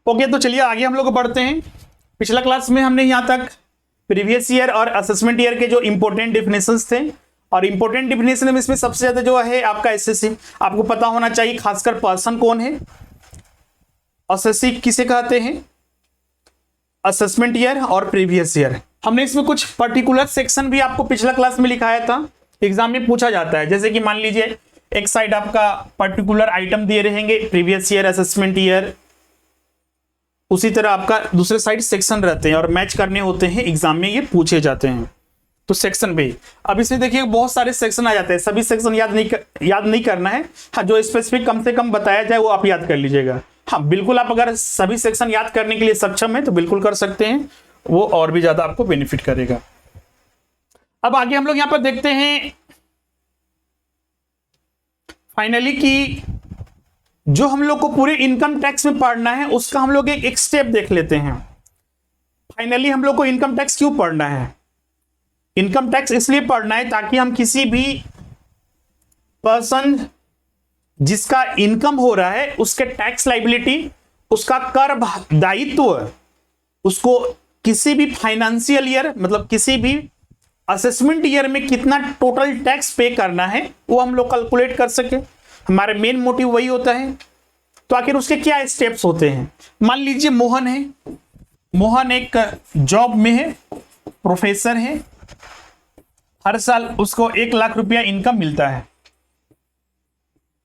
Okay, तो चलिए आगे हम लोग बढ़ते हैं। पिछला क्लास में हमने यहाँ तक प्रीवियस ईयर और असेसमेंट ईयर के जो इंपॉर्टेंट डिफिनेशंस थे, और इंपॉर्टेंट डिफिनेशन में इसमें सबसे ज्यादा जो है आपका एसएससी, आपको पता होना चाहिए खासकर पर्सन कौन है, एसएससी किसे कहते हैं, असेसमेंट ईयर और प्रीवियस ईयर। हमने इसमें कुछ पर्टिकुलर सेक्शन भी आपको पिछला क्लास में लिखाया था, एग्जाम में पूछा जाता है। जैसे कि मान लीजिए एक साइड आपका पर्टिकुलर आइटम दिए रहेंगे, प्रीवियस ईयर, असेसमेंट ईयर, उसी तरह आपका दूसरे साइड सेक्शन रहते हैं और मैच करने होते हैं, एग्जाम में ये पूछे जाते हैं। तो सेक्शन पे अब इसमें देखिए बहुत सारे सेक्शन आ जाते हैं, सभी सेक्शन याद नहीं करना है। हाँ, जो स्पेसिफिक कम से कम बताया जाए वो आप याद कर लीजिएगा। हाँ बिल्कुल, आप अगर सभी सेक्शन याद करने के लिए सक्षम है तो बिल्कुल कर सकते हैं, वो और भी ज्यादा आपको बेनिफिट करेगा। अब आगे हम लोग यहां पर देखते हैं फाइनली कि जो हम लोग को पूरे इनकम टैक्स में पढ़ना है उसका हम लोग एक स्टेप देख लेते हैं। फाइनली हम लोग को इनकम टैक्स क्यों पढ़ना है? इनकम टैक्स इसलिए पढ़ना है ताकि हम किसी भी पर्सन जिसका इनकम हो रहा है उसके टैक्स लाइबिलिटी, उसका कर दायित्व, उसको किसी भी फाइनेंशियल ईयर मतलब किसी भी असेसमेंट ईयर में कितना टोटल टैक्स पे करना है वो हम लोग कैलकुलेट कर सके। हमारे मेन मोटिव वही होता है। तो आखिर उसके क्या स्टेप्स होते हैं? मान लीजिए मोहन है, मोहन एक जॉब में है, प्रोफेसर है, हर साल उसको 1,00,000 रुपया इनकम मिलता है।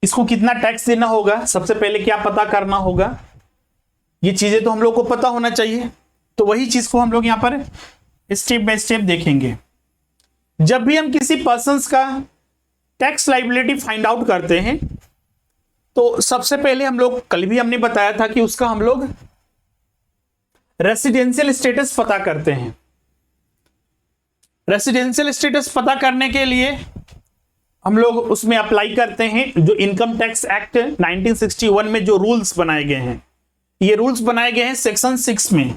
इसको कितना टैक्स देना होगा, सबसे पहले क्या पता करना होगा, ये चीजें तो हम लोग को पता होना चाहिए। तो वही चीज को हम लोग यहां पर स्टेप बाय स्टेप देखेंगे। जब भी हम किसी पर्सन का टैक्स लाइबिलिटी फाइंड आउट करते हैं तो सबसे पहले हम लोग, कल भी हमने बताया था कि उसका हम लोग रेसिडेंशियल स्टेटस पता करते हैं। रेसिडेंशियल स्टेटस पता करने के लिए हम लोग उसमें अप्लाई करते हैं जो इनकम टैक्स एक्ट 1961 में जो रूल्स बनाए गए हैं। ये रूल्स बनाए गए हैं सेक्शन 6 में।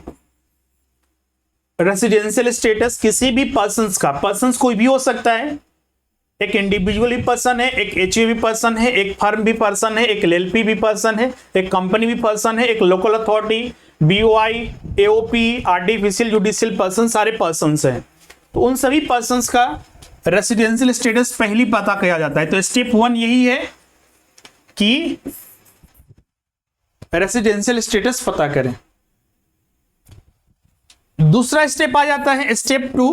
रेसिडेंशियल स्टेटस किसी भी पर्सन का, पर्सन कोई भी हो सकता है, एक इंडिविजुअल भी पर्सन है, एक एचयूवी पर्सन है, एक फर्म भी पर्सन है, एक एलएलपी भी पर्सन है, एक कंपनी भी पर्सन है, एक local authority, BOI, AOP, artificial judicial person, सारे पर्सन हैं। तो उन सभी पर्सन का रेसिडेंशियल स्टेटस पहली पता किया जाता है। तो स्टेप 1 यही है कि रेसिडेंशियल स्टेटस पता करें। दूसरा स्टेप आ जाता है स्टेप 2।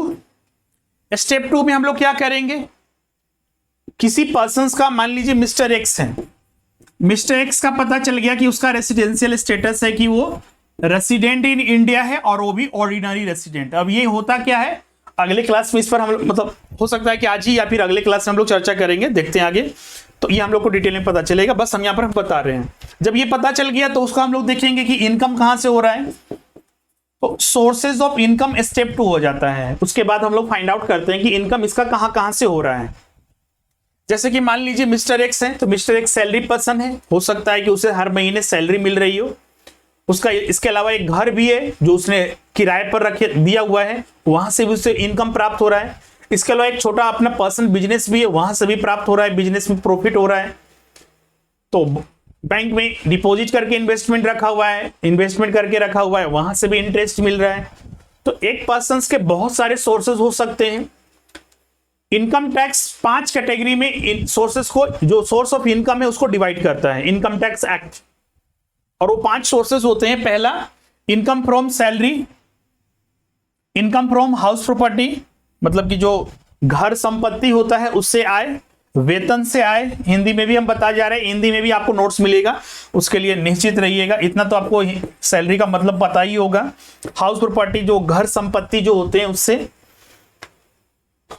स्टेप 2 में हम लोग क्या करेंगे, किसी पर्सन का, मान लीजिए मिस्टर एक्स है, मिस्टर एक्स का पता चल गया कि उसका रेसिडेंशियल स्टेटस है कि वो रेसिडेंट इन इंडिया है और वो भी ऑर्डिनरी रेसिडेंट। अब ये होता क्या है, अगले क्लास में इस पर हम लोग, मतलब हो सकता है कि आज ही या फिर अगले क्लास में हम लोग चर्चा करेंगे, देखते हैं आगे। तो ये हम लोग को डिटेल में पता चलेगा, बस हम यहाँ पर बता रहे हैं। जब ये पता चल गया तो उसको हम लोग देखेंगे कि इनकम कहाँ से हो रहा है, तो सोर्सेज ऑफ इनकम स्टेप 2 हो जाता है। उसके बाद हम लोग फाइंड आउट करते हैं कि इनकम इसका कहाँ से हो रहा है। जैसे कि मान लीजिए मिस्टर एक्स है, तो मिस्टर एक्स सैलरी पर्सन है, हो सकता है कि उसे हर महीने सैलरी मिल रही हो, उसका इसके अलावा एक घर भी है जो उसने किराए पर दिया हुआ है, वहां से भी उसे इनकम प्राप्त हो रहा है। इसके अलावा एक छोटा अपना पर्सनल बिजनेस भी है, वहां से भी प्राप्त हो रहा है, बिजनेस में प्रॉफिट हो रहा है। तो बैंक में डिपॉजिट करके इन्वेस्टमेंट रखा हुआ है, इन्वेस्टमेंट करके रखा हुआ है, वहां से भी इंटरेस्ट मिल रहा है। तो एक पर्सन के बहुत सारे सोर्सेज हो सकते हैं। इनकम टैक्स 5 कैटेगरी में सोर्सेस को, जो सोर्स ऑफ इनकम है उसको डिवाइड करता है इनकम टैक्स एक्ट, और वो 5 सोर्सेस होते हैं। पहला, income from salary, income from house property, मतलब कि जो घर संपत्ति होता है उससे आय, वेतन से आय, हिंदी में भी हम बता जा रहे हैं, हिंदी में भी आपको नोट्स मिलेगा, उसके लिए निश्चित रहिएगा। इतना तो आपको सैलरी का मतलब पता ही होगा। हाउस प्रॉपर्टी जो घर संपत्ति जो होते हैं उससे।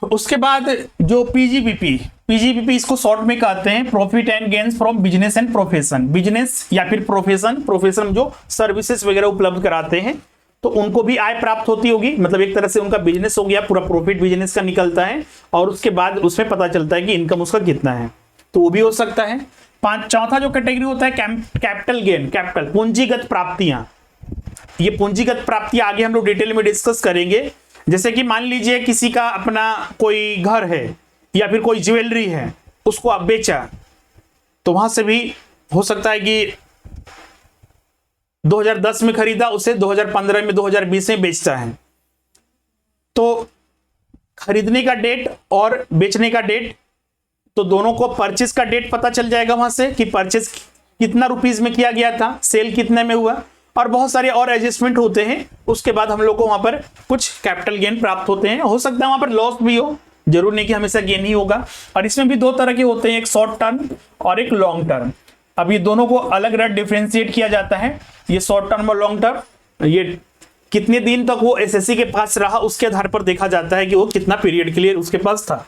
उसके बाद जो पीजीबीपी इसको शॉर्ट में कहते हैं, profit and gains from business and profession. Business या फिर प्रोफेशन जो सर्विसेज वगैरह उपलब्ध कराते हैं तो उनको भी आय प्राप्त होती होगी, मतलब एक तरह से उनका बिजनेस हो गया, पूरा प्रॉफिट बिजनेस का निकलता है और उसके बाद उसमें पता चलता है कि इनकम उसका कितना है, तो वो भी हो सकता है। चौथा जो कैटेगरी होता है कैपिटल गेन, कैपिटल पूंजीगत प्राप्तियां। ये पूंजीगत प्राप्तियां आगे हम लोग डिटेल में डिस्कस करेंगे। जैसे कि मान लीजिए किसी का अपना कोई घर है या फिर कोई ज्वेलरी है, उसको आप बेचा, तो वहां से भी हो सकता है कि 2010 में खरीदा, उसे 2015 में 2020 में बेचता है, तो खरीदने का डेट और बेचने का डेट, तो दोनों को परचेज का डेट पता चल जाएगा वहां से कि परचेज कितना रुपीस में किया गया था, सेल कितने में हुआ, और बहुत सारे और एडजस्टमेंट होते हैं। उसके बाद हम लोग को वहां पर कुछ कैपिटल गेन प्राप्त होते हैं। हो सकता है वहां पर लॉस भी हो, जरूर नहीं कि हमेशा गेन ही होगा। और इसमें भी दो तरह के होते हैं, एक शॉर्ट टर्म और एक लॉन्ग टर्म। अब ये दोनों को अलग अलग डिफ्रेंशिएट किया जाता है। ये शॉर्ट टर्म और लॉन्ग टर्म, ये कितने दिन तक वो एसएससी के पास रहा उसके आधार पर देखा जाता है कि वो कितना पीरियड के लिए उसके पास था।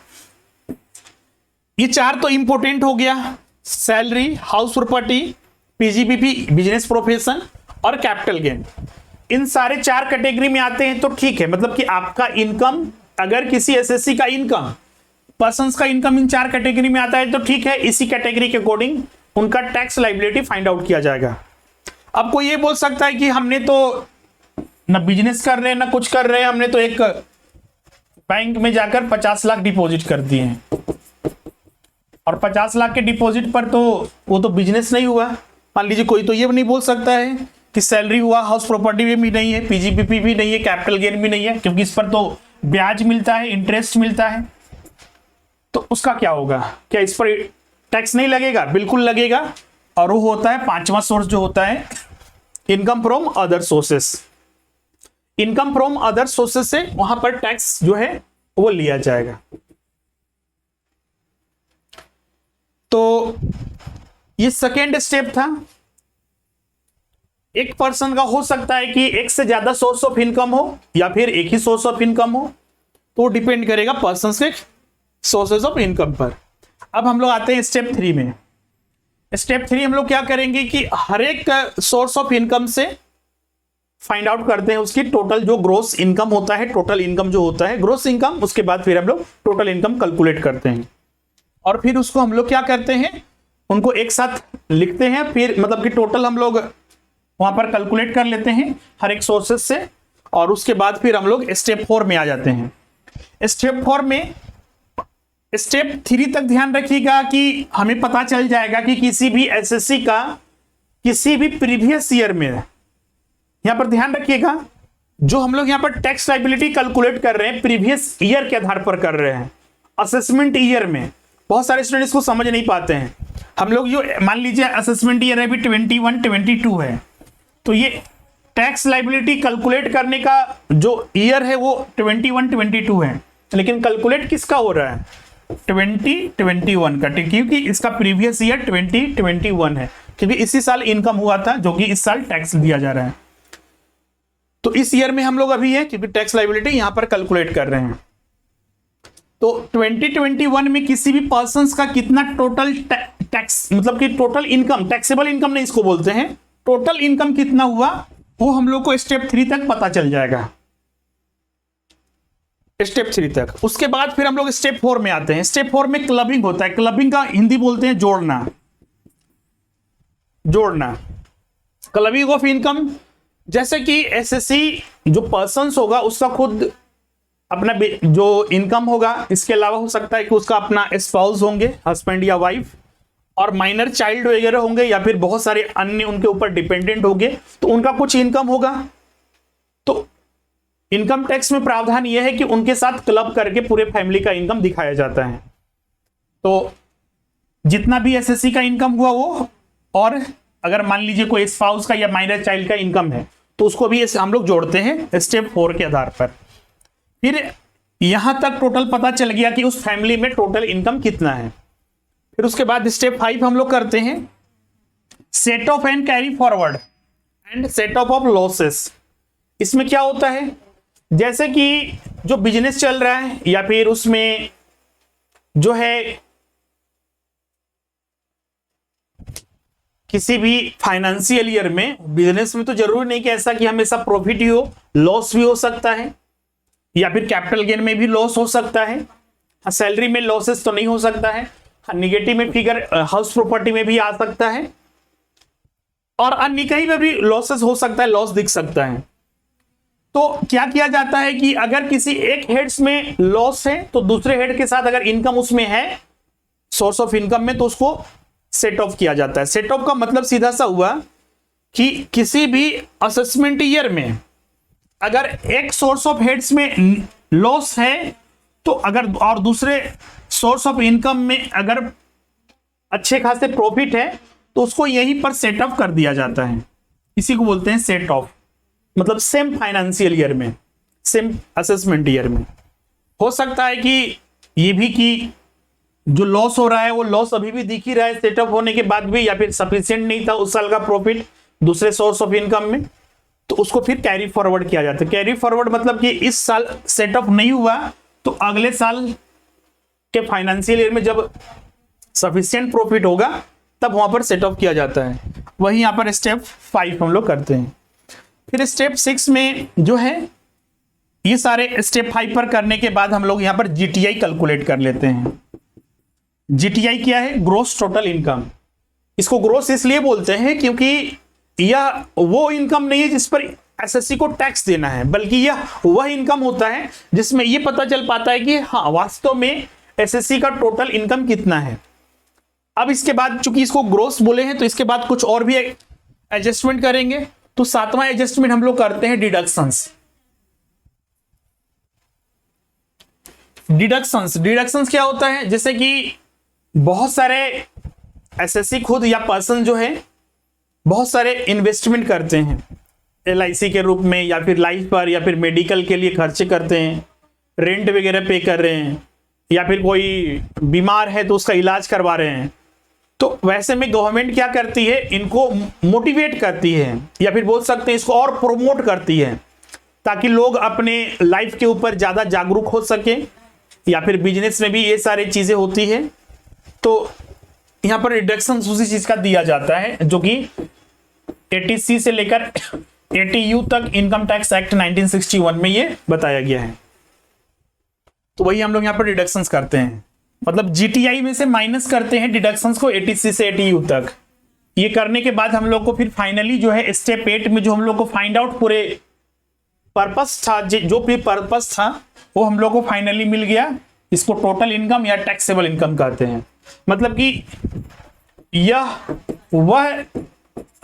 ये चार तो इंपॉर्टेंट हो गया, salary, house property, PGBP business profession और कैपिटल गेन। इन सारे चार कैटेगरी में आते हैं तो ठीक है, मतलब कि आपका इनकम, अगर किसी एसएससी का इनकम, पर्सन्स का इनकम इन चार कैटेगरी में आता है तो ठीक है, इसी कैटेगरी के अकॉर्डिंग उनका टैक्स लायबिलिटी फाइंड आउट किया जाएगा। अब कोई ये बोल सकता है कि हमने तो ना बिजनेस कर रहे हैं ना कुछ कर रहे हैं, हमने तो एक बैंक में जाकर 50 लाख डिपॉजिट कर दिए हैं, और 50 लाख के डिपॉजिट पर तो वो तो बिजनेस नहीं हुआ। मान लीजिए कोई तो ये नहीं बोल सकता है कि सैलरी हुआ, हाउस प्रॉपर्टी भी नहीं है, पीजीबीपी भी नहीं है, कैपिटल गेन भी नहीं है, क्योंकि इस पर तो ब्याज मिलता है, इंटरेस्ट मिलता है, तो उसका क्या होगा? क्या इस पर टैक्स नहीं लगेगा? बिल्कुल लगेगा। और वो होता है पांचवा सोर्स जो होता है income from other sources. Income from other sources से वहां पर टैक्स जो है वो लिया जाएगा। तो ये सेकेंड स्टेप था। एक पर्सन का हो सकता है कि एक से ज्यादा सोर्स ऑफ इनकम हो या फिर एक ही सोर्स ऑफ इनकम हो, तो डिपेंड करेगा पर्सन के सोर्सेज ऑफ इनकम पर। अब हम लोग आते हैं स्टेप 3 में। स्टेप 3 हम लोग क्या करेंगे कि हर एक सोर्स ऑफ इनकम से फाइंड आउट करते हैं उसकी टोटल जो ग्रोस इनकम होता है, टोटल इनकम जो होता है, ग्रोस इनकम, उसके बाद फिर हम लोग टोटल इनकम कैलकुलेट करते हैं, और फिर उसको हम लोग क्या करते हैं, उनको एक साथ लिखते हैं। फिर मतलब कि टोटल हम लोग वहां पर कैलकुलेट कर लेते हैं हर एक सोर्सेज से, और उसके बाद फिर हम लोग स्टेप 4 में आ जाते हैं। स्टेप 4 में, स्टेप 3 तक ध्यान रखिएगा कि हमें पता चल जाएगा कि किसी भी एसएससी का किसी भी प्रीवियस ईयर में, यहां पर ध्यान रखिएगा, जो हम लोग यहां पर टैक्स लायबिलिटी कैलकुलेट कर रहे हैं प्रीवियस ईयर के आधार पर कर रहे हैं, असेसमेंट ईयर में। बहुत सारे स्टूडेंट इसको समझ नहीं पाते हैं। हम लोग जो मान लीजिए असेसमेंट ईयर अभी 21-22 है, तो ये टैक्स लायबिलिटी कैलकुलेट करने का जो ईयर है वो 21-22 है, लेकिन कैलकुलेट किसका हो रहा है? 2021 का, क्योंकि इसका प्रीवियस ईयर 2021 है, क्योंकि इसी साल इनकम हुआ था जो कि इस साल टैक्स दिया जा रहा है। तो इस ईयर में हम लोग अभी है, क्योंकि टैक्स लायबिलिटी यहां पर कैलकुलेट कर रहे हैं। तो 2021 में किसी भी पर्सन का कितना टोटल टैक्स, मतलब कि टोटल इनकम, टैक्सेबल इनकम नहीं इसको बोलते हैं, टोटल इनकम कितना हुआ, वो हम लोग को स्टेप 3 तक पता चल जाएगा। स्टेप 3 तक, उसके बाद फिर हम लोग स्टेप 4 में आते हैं। स्टेप 4 में क्लबिंग होता है। क्लबिंग का हिंदी बोलते हैं जोड़ना। जोड़ना, क्लबिंग ऑफ इनकम। जैसे कि एसएससी जो पर्सन्स होगा उसका खुद अपना जो इनकम होगा, इसके अलावा हो सकता है कि उसका अपना स्पाउस होंगे, हस्बैंड या वाइफ, और माइनर चाइल्ड वगैरह होंगे, या फिर बहुत सारे अन्य उनके ऊपर डिपेंडेंट होंगे, तो उनका कुछ इनकम होगा। तो इनकम टैक्स में प्रावधान यह है कि उनके साथ क्लब करके पूरे फैमिली का इनकम दिखाया जाता है। तो जितना भी एसएससी का इनकम हुआ वो, और अगर मान लीजिए कोई स्पाउस का या माइनर चाइल्ड का इनकम है तो उसको भी हम लोग जोड़ते हैं स्टेप 4 के आधार पर। फिर यहां तक टोटल पता चल गया कि उस फैमिली में टोटल इनकम कितना है। फिर उसके बाद स्टेप 5 हम लोग करते हैं set of and carry forward and set of of losses. इसमें क्या होता है, जैसे कि जो बिजनेस चल रहा है या फिर उसमें जो है किसी भी फाइनेंशियल ईयर में, बिजनेस में तो जरूरी नहीं कि ऐसा कि हमेशा प्रॉफिट ही हो, लॉस भी हो सकता है, या फिर कैपिटल गेन में भी लॉस हो सकता है। सैलरी में लॉसेस तो नहीं हो सकता है। निगेटिव में फिगर हाउस प्रॉपर्टी में भी आ सकता है, और अन्य कहीं में भी लॉसेस हो सकता है, लॉस दिख सकता है। तो क्या किया जाता है कि अगर किसी एक हेड्स में लॉस है तो दूसरे हेड के साथ अगर इनकम उसमें है, सोर्स ऑफ इनकम में, तो उसको सेट ऑफ किया जाता है। सेट ऑफ का मतलब सीधा सा हुआ कि किसी भी असेसमेंट ईयर में अगर एक सोर्स ऑफ हेड्स में लॉस है तो अगर और दूसरे सोर्स ऑफ इनकम में अगर अच्छे खासे प्रॉफिट है तो उसको यहीं पर सेट ऑफ कर दिया जाता है। इसी को बोलते हैं सेट ऑफ, मतलब सेम फाइनेंशियल ईयर में, सेम असेसमेंट ईयर में। हो सकता है कि ये भी कि जो लॉस हो रहा है वो लॉस अभी भी दिख ही रहा है सेट ऑफ होने के बाद भी, या फिर सफिशिएंट नहीं था उस साल का प्रॉफिट दूसरे सोर्स ऑफ इनकम में, तो उसको फिर कैरी फॉरवर्ड किया जाता है। कैरी फॉरवर्ड मतलब कि इस साल सेट ऑफ नहीं हुआ तो अगले साल के फाइनेंशियल ईयर में जब सफिशिएंट प्रॉफिट होगा तब वहां पर सेट ऑफ किया जाता है। वही यहां पर स्टेप 5 हम लोग करते हैं। फिर स्टेप 6 में जो है ये सारे स्टेप 5 पर करने के बाद हम लोग यहां पर जीटीआई कैलकुलेट कर लेते हैं। जीटीआई क्या है? Gross total income. इसको ग्रोस इसलिए बोलते हैं क्योंकि यह वो इनकम नहीं है जिस पर एसएससी को टैक्स देना है, बल्कि यह वह इनकम होता है जिसमें यह पता चल पाता है कि हाँ वास्तव में एसएससी का टोटल इनकम कितना है। अब इसके बाद चूंकि इसको ग्रोस बोले हैं तो इसके बाद कुछ और भी एडजस्टमेंट करेंगे। तो 7वां एडजस्टमेंट हम लोग करते हैं डिडक्शंस। डिडक्शंस क्या होता है? जैसे कि बहुत सारे एसएससी खुद या पर्सन जो है बहुत सारे इन्वेस्टमेंट करते हैं एलआईसी के रूप में, या फिर लाइफ पर, या फिर मेडिकल के लिए खर्चे करते हैं, रेंट वगैरह पे कर रहे हैं, या फिर कोई बीमार है तो उसका इलाज करवा रहे हैं। तो वैसे में गवर्नमेंट क्या करती है? इनको मोटिवेट करती है, या फिर बोल सकते हैं इसको और प्रोमोट करती है, ताकि लोग अपने लाइफ के ऊपर ज़्यादा जागरूक हो सके, या फिर बिजनेस में भी ये सारी चीज़ें होती है। तो यहाँ पर रिडक्शन उसी चीज़ का दिया जाता है जो कि 80C से लेकर 80U तक इनकम टैक्स एक्ट 1961 में ये बताया गया है। तो वही हम लोग यहाँ पर डिडक्शंस करते हैं, मतलब जीटीआई में से माइनस करते हैं डिडक्शंस को 80C से 80U तक। ये करने के बाद हम लोग को फिर फाइनली जो है स्टेप 8 में जो हम लोग को फाइंड आउट पूरे पर्पस था, जो भी पर्पस था वो हम लोग को फाइनली मिल गया। इसको टोटल इनकम या टैक्सेबल इनकम कहते हैं। मतलब कि यह वह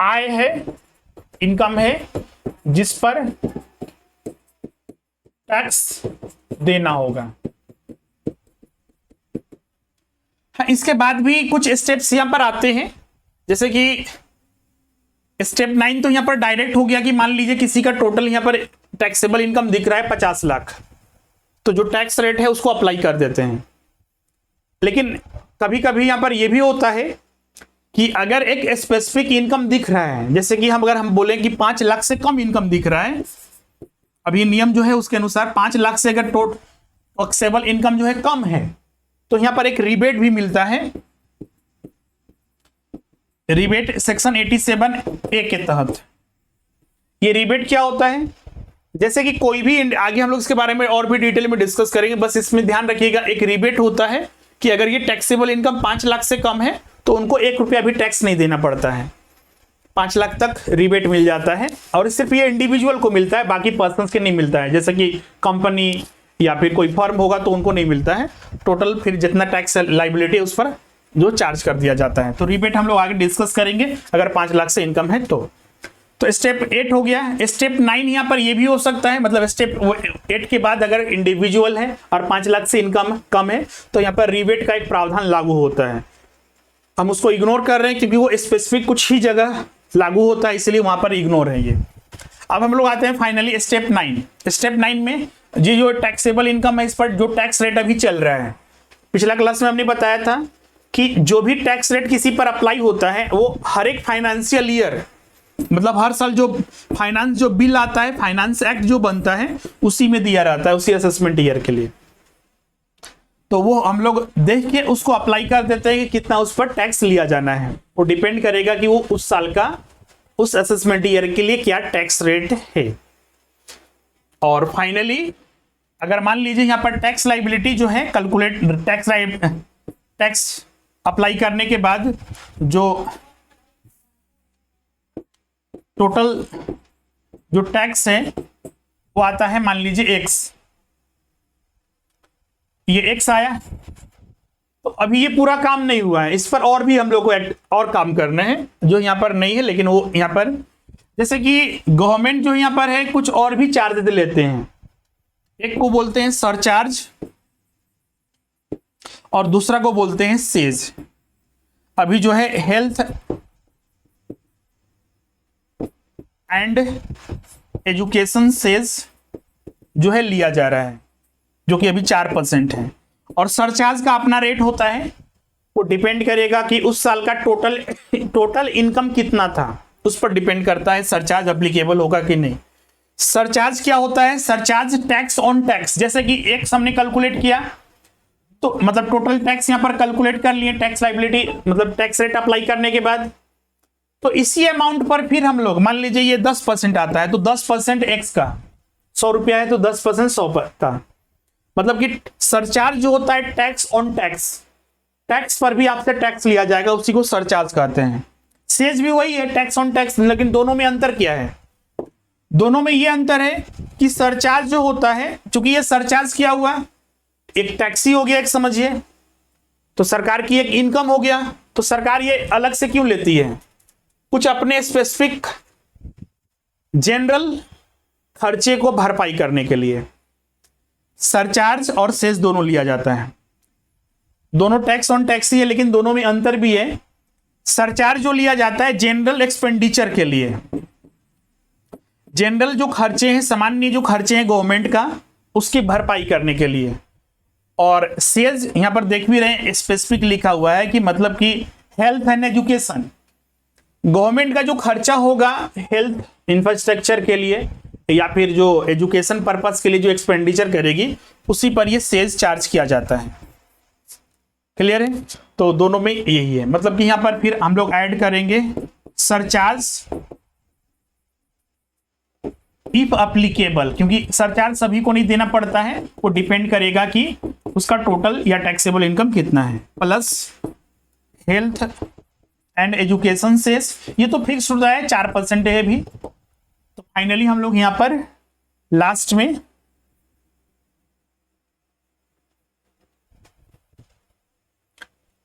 आय है, इनकम है जिस पर टैक्स देना होगा। हाँ, इसके बाद भी कुछ स्टेप्स यहां पर आते हैं, जैसे कि स्टेप 9 तो यहां पर डायरेक्ट हो गया कि मान लीजिए किसी का टोटल यहां पर टैक्सेबल इनकम दिख रहा है 50 लाख, तो जो टैक्स रेट है उसको अप्लाई कर देते हैं। लेकिन कभी कभी यहां पर यह भी होता है कि अगर एक स्पेसिफिक इनकम दिख रहा है, जैसे कि अगर हम बोलें कि 5 लाख से कम इनकम दिख रहा है, अभी नियम जो है उसके अनुसार 5 लाख से अगर टैक्सेबल इनकम जो है कम है तो यहां पर एक रिबेट भी मिलता है। रिबेट सेक्शन 87A के तहत। ये रिबेट क्या होता है? जैसे कि कोई भी, आगे हम लोग इसके बारे में और भी डिटेल में डिस्कस करेंगे, बस इसमें ध्यान रखिएगा एक रिबेट होता है कि अगर ये टैक्सेबल इनकम 5 लाख से कम है तो उनको 1 रुपया भी टैक्स नहीं देना पड़ता है, 5 लाख तक रिबेट मिल जाता है। और सिर्फ ये इंडिविजुअल को मिलता है, बाकी पर्सन्स के नहीं मिलता है। जैसे कि कंपनी या फिर कोई फर्म होगा तो उनको नहीं मिलता है। टोटल फिर जितना टैक्स लाइबिलिटी है उस पर जो चार्ज कर दिया जाता है। तो रिबेट हम लोग आगे डिस्कस करेंगे अगर 5 लाख से इनकम है तो स्टेप 8 हो गया। स्टेप 9 यहाँ पर ये भी हो सकता है, मतलब स्टेप 8 के बाद अगर इंडिविजुअल है और 5 लाख से इनकम कम है तो यहाँ पर रिबेट का एक प्रावधान लागू होता है। हम उसको इग्नोर कर रहे हैं क्योंकि वो स्पेसिफिक कुछ ही जगह लागू होता है, इसलिए वहां पर इग्नोर है ये। अब हम लोग आते हैं फाइनली स्टेप 9। स्टेप 9 में ये जो टैक्सेबल इनकम है इस पर जो टैक्स रेट अभी चल रहा है, पिछला क्लास में हमने बताया था कि जो भी टैक्स रेट किसी पर अप्लाई होता है वो हर एक फाइनेंशियल ईयर, मतलब हर साल जो फाइनेंस जो बिल आता है, फाइनेंस एक्ट जो बनता है उसी में दिया रहता है, उसी असेसमेंट ईयर के लिए। तो वो हम लोग देख के उसको अप्लाई कर देते हैं कि कितना उस पर टैक्स लिया जाना है। वो डिपेंड करेगा कि वो उस साल का उस असेसमेंट ईयर के लिए क्या टैक्स रेट है। और फाइनली अगर मान लीजिए यहाँ पर टैक्स लाइबिलिटी जो है कैलकुलेट टैक्स अप्लाई करने के बाद जो टोटल जो टैक्स है वो आता है, मान लीजिए x, ये x आया। तो अभी ये पूरा काम नहीं हुआ है, इस पर और भी हम लोग को और काम करना है जो यहाँ पर नहीं है, लेकिन वो यहाँ पर जैसे कि गवर्नमेंट जो यहाँ पर है कुछ और भी चार्ज लेते हैं, एक को बोलते हैं सरचार्ज और दूसरा को बोलते हैं सेज। अभी जो है हेल्थ एंड एजुकेशन सेज जो है लिया जा रहा है, जो कि अभी 4% है। और सरचार्ज का अपना रेट होता है, वो डिपेंड करेगा कि उस साल का टोटल इनकम कितना था, उस पर डिपेंड करता है सरचार्ज अप्लीकेबल होगा कि नहीं। सरचार्ज क्या होता है? Surcharge tax on tax. जैसे कि एक हमने कैलकुलेट किया तो मतलब टोटल टैक्स यहां पर कैलकुलेट कर लिए, टैक्स लाइबिलिटी मतलब टैक्स रेट अप्लाई करने के बाद, तो इसी अमाउंट पर फिर हम लोग मान लीजिए ये 10% आता है तो 10% एक्स का 100 रुपया है तो 10% 100 का, मतलब कि सरचार्ज जो होता है टैक्स ऑन टैक्स, टैक्स पर भी आपसे टैक्स लिया जाएगा, उसी को सरचार्ज कहते हैं। सेज भी वही है, टैक्स ऑन टैक्स, लेकिन दोनों में अंतर क्या है? दोनों में ये अंतर है कि सरचार्ज जो होता है, चूंकि ये सरचार्ज किया हुआ एक टैक्स ही हो गया, एक समझिए, तो सरकार की एक इनकम हो गया, तो सरकार ये अलग से क्यों लेती है? कुछ अपने स्पेसिफिक जनरल खर्चे को भरपाई करने के लिए सरचार्ज और सेस दोनों लिया जाता है। दोनों टैक्स ऑन टैक्स ही है, लेकिन दोनों में अंतर भी है। सरचार्ज जो लिया जाता है जनरल एक्सपेंडिचर के लिए, जनरल जो खर्चे हैं, सामान्य जो खर्चे हैं गवर्नमेंट का, उसकी भरपाई करने के लिए। और सेज यहां पर देख भी रहे हैं स्पेसिफिक लिखा हुआ है कि मतलब कि हेल्थ एंड एजुकेशन, गवर्नमेंट का जो खर्चा होगा हेल्थ इंफ्रास्ट्रक्चर के लिए या फिर जो एजुकेशन पर्पस के लिए जो एक्सपेंडिचर करेगी, उसी पर ये सेज चार्ज किया जाता है। क्लियर है? तो दोनों में यही है, मतलब कि यहां पर फिर हम लोग ऐड करेंगे सरचार्ज इफ अप्लीकेबल, क्योंकि सरचार्ज सभी को नहीं देना पड़ता है, वो डिपेंड करेगा कि उसका टोटल या टैक्सेबल इनकम कितना है, plus health and education cess, ये तो फिक्स होता है 4% है भी। तो फाइनली हम लोग यहां पर लास्ट में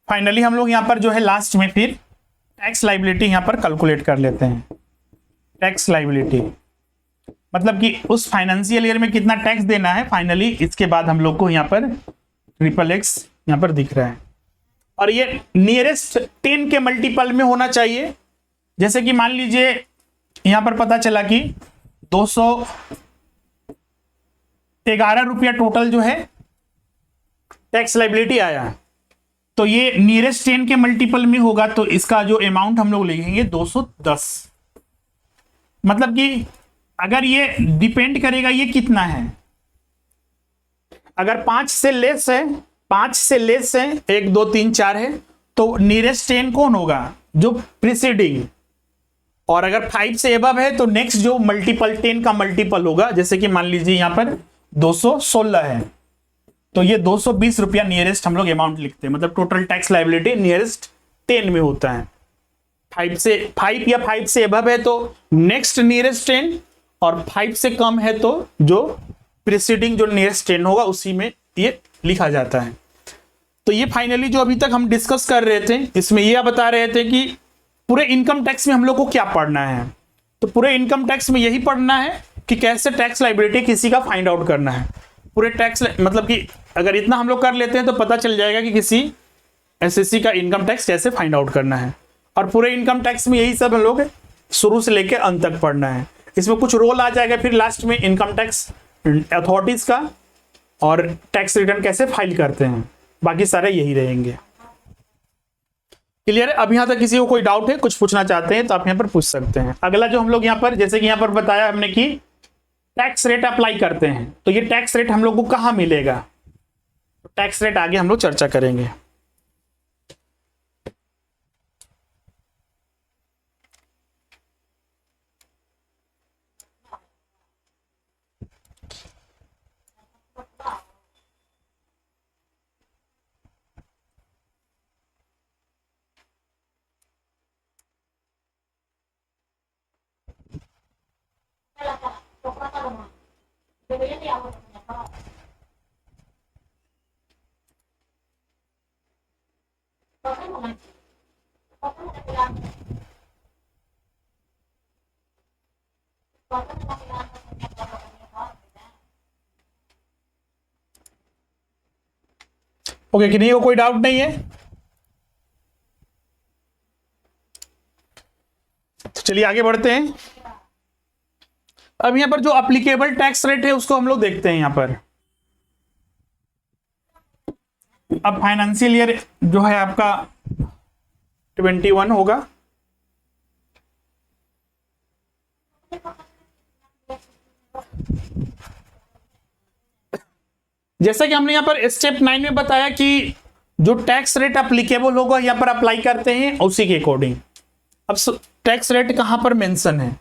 जो है लास्ट में फिर टैक्स लाइबिलिटी यहां पर कैलकुलेट कर लेते हैं। टैक्स लाइबिलिटी मतलब कि उस फाइनेंशियल ईयर में कितना टैक्स देना है फाइनली, इसके बाद हम लोग को यहां पर XXX यहां पर दिख रहा है। और ये नियरेस्ट 10 के मल्टीपल में होना चाहिए। जैसे कि मान लीजिए यहां पर पता चला कि 211 रुपया टोटल जो है टैक्स लाइबिलिटी आया, तो ये नियरेस्ट 10 के मल्टीपल में होगा, तो इसका जो अमाउंट हम लोग लिखेंगे 210। मतलब कि अगर ये डिपेंड करेगा ये कितना है, अगर 5 से लेस है, 1 2 3 4 है, तो नियरेस्ट 10 कौन होगा? जो प्रीसीडिंग। और अगर 5 से एबव है तो नेक्स्ट जो मल्टीपल 10 का मल्टीपल होगा, जैसे कि मान लीजिए यहां पर 216 है, तो ये 220 रुपया नियरेस्ट हम लोग अमाउंट लिखते हैं। मतलब टोटल टैक्स लाइबिलिटी नियरेस्ट 10 में होता है। 5 या 5 से एबव है तो नेक्स्ट नियरेस्ट 10, और 5 से कम है तो जो प्रीसीडिंग जो नियरेस्ट 10 होगा उसी में ये लिखा जाता है। तो ये फाइनली जो अभी तक हम डिस्कस कर रहे थे, इसमें ये बता रहे थे कि पूरे इनकम टैक्स में हम लोग को क्या पढ़ना है। तो पूरे इनकम टैक्स में यही पढ़ना है कि कैसे टैक्स लाइबिलिटी किसी का फाइंड आउट करना है। पूरे टैक्स मतलब कि अगर इतना हम लोग कर लेते हैं तो पता चल जाएगा कि किसी एसएससी का इनकम टैक्स कैसे फाइंड आउट करना है। और पूरे इनकम टैक्स में यही सब हम लोग शुरू से लेकर अंत तक पढ़ना है। इसमें कुछ रोल आ जाएगा फिर लास्ट में इनकम टैक्स अथॉरिटीज का, और टैक्स रिटर्न कैसे फाइल करते हैं, बाकी सारे यही रहेंगे। क्लियर है? अब यहां तक किसी को कोई डाउट है, कुछ पूछना चाहते हैं तो आप यहां पर पूछ सकते हैं। अगला जो हम लोग यहां पर, जैसे कि यहां पर बताया हमने कि टैक्स रेट अप्लाई करते हैं, तो ये टैक्स रेट हम लोग को कहां मिलेगा? टैक्स रेट आगे हम लोग चर्चा करेंगे। ओके कि नहीं, हो कोई डाउट नहीं है? तो चलिए आगे बढ़ते हैं। अब यहां पर जो अप्लीकेबल टैक्स रेट है उसको हम लोग देखते हैं यहां पर। अब फाइनेंशियल ईयर जो है आपका 21 होगा। जैसा कि हमने यहां पर स्टेप 9 में बताया कि जो टैक्स रेट अप्लीकेबल होगा यहां पर अप्लाई करते हैं उसी के अकॉर्डिंग। अब टैक्स रेट कहां पर मेंशन है,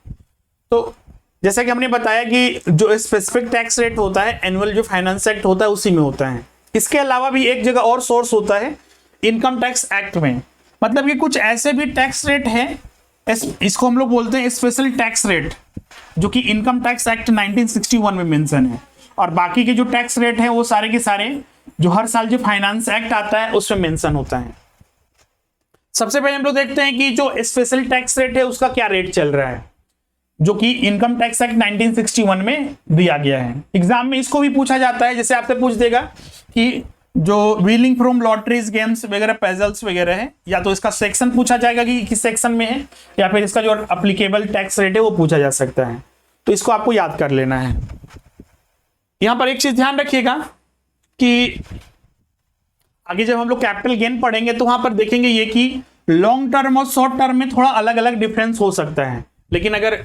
तो जैसा कि हमने बताया कि जो स्पेसिफिक टैक्स रेट होता है एनुअल जो फाइनेंस एक्ट होता है उसी में होता है। इसके अलावा भी एक जगह और सोर्स होता है इनकम टैक्स एक्ट में। मतलब कि कुछ ऐसे भी टैक्स रेट हैं, इसको हम लोग बोलते हैं स्पेशल टैक्स रेट, जो कि इनकम टैक्स एक्ट 1961 में मेंशन है। और बाकी के जो टैक्स रेट हैं वो सारे के सारे जो हर साल जो फाइनेंस एक्ट आता है उसमें मेंशन होता है। सबसे पहले हम लोग देखते हैं कि जो स्पेशल टैक्स रेट है उसका क्या रेट चल रहा है, जो कि इनकम टैक्स एक्ट 1961 में दिया गया है। एग्जाम में इसको भी पूछा जाता है, जैसे आपसे पूछ देगा कि जो विनिंग फ्रॉम लॉटरीज गेम्स वगैरह पैजल्स वगैरह है, या तो इसका सेक्शन पूछा जाएगा कि किस सेक्शन में है, या फिर इसका जो अप्लीकेबल टैक्स रेट है वो पूछा जा सकता है। तो इसको आपको याद कर लेना है। यहां पर एक चीज ध्यान रखिएगा कि आगे जब हम लोग कैपिटल गेन पढ़ेंगे तो वहां पर देखेंगे ये कि लॉन्ग टर्म और शॉर्ट टर्म में थोड़ा अलग अलग डिफरेंस हो सकता है, लेकिन अगर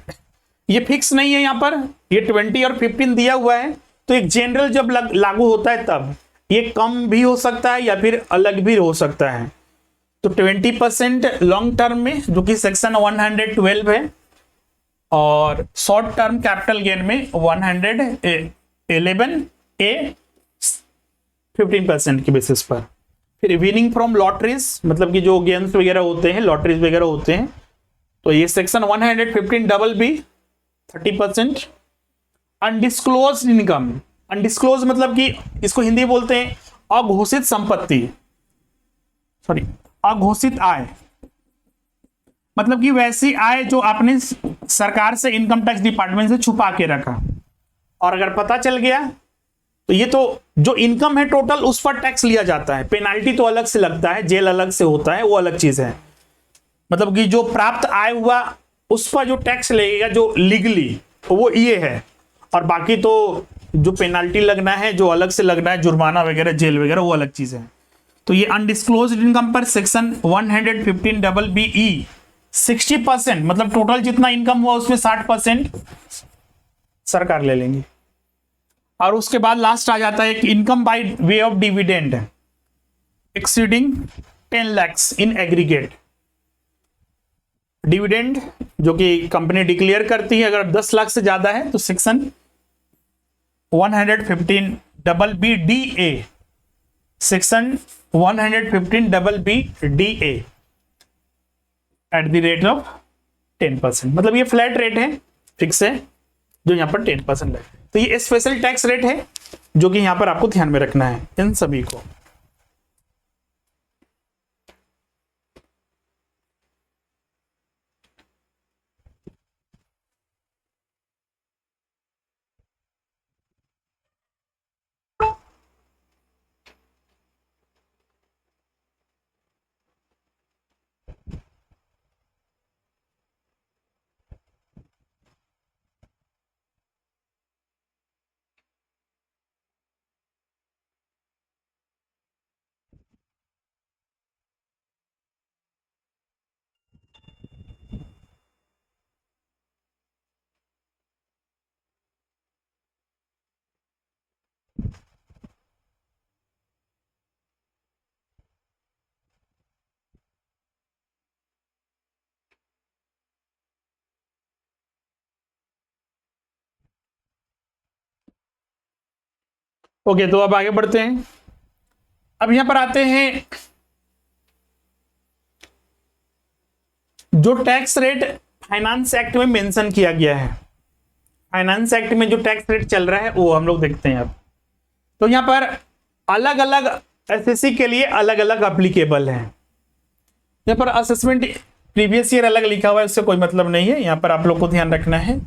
ये फिक्स नहीं है, यहां पर ये 20 और 15 दिया हुआ है, तो एक जनरल जब लागू होता है तब ये कम भी हो सकता है या फिर अलग भी हो सकता है। तो 20% लॉन्ग टर्म में जो कि सेक्शन 112 है, और शॉर्ट टर्म कैपिटल गेन में 111A 15% के बेसिस पर। फिर विनिंग फ्रॉम लॉटरीज, मतलब कि जो गेम्स वगैरह होते हैं, लॉटरीज वगैरह होते हैं, तो ये section 115BB 30%। Undisclosed income, undisclosed मतलब कि इसको हिंदी बोलते हैं अघोषित संपत्ति, सॉरी अघोषित आय, मतलब कि वैसी आय जो आपने सरकार से इनकम टैक्स डिपार्टमेंट से छुपा के रखा, और अगर पता चल गया तो ये तो जो इनकम है टोटल उस पर टैक्स लिया जाता है। पेनाल्टी तो अलग से लगता है, जेल अलग से होता है, वो अलग चीज है। मतलब कि जो प्राप्त आय हुआ उस पर जो टैक्स लगेगा जो लीगली, तो वो ये है। और बाकी तो जो पेनाल्टी लगना है, जो अलग से लगना है, जुर्माना वगैरह, जेल वगैरह, वो अलग चीज है। तो ये अनडिस्क्लोज्ड इनकम पर सेक्शन 115BE 60%, मतलब टोटल जितना इनकम हुआ उसमें 60% सरकार ले लेंगी। और उसके बाद लास्ट आ जाता है एक income by way of dividend exceeding 10 lakhs in aggregate. Dividend जो कि कंपनी डिक्लेयर करती है, अगर 10 लाख से ज्यादा है तो section 115BBDA, section 115BBDA at the rate of 10%। मतलब ये फ्लैट रेट है, फिक्स है, जो यहां पर 10% है। तो ये स्पेशल टैक्स रेट है जो कि यहां पर आपको ध्यान में रखना है इन सभी को। ओके, तो अब आगे बढ़ते हैं। अब यहां पर आते हैं जो टैक्स रेट फाइनेंस एक्ट में मेंशन किया गया है। फाइनेंस एक्ट में जो टैक्स रेट चल रहा है वो हम लोग देखते हैं अब। तो यहां पर अलग अलग एसएससी के लिए अलग अलग एप्लीकेबल है। यहां पर असेसमेंट प्रीवियस ईयर अलग लिखा हुआ है, उससे कोई मतलब नहीं है। यहां पर आप लोग को ध्यान रखना है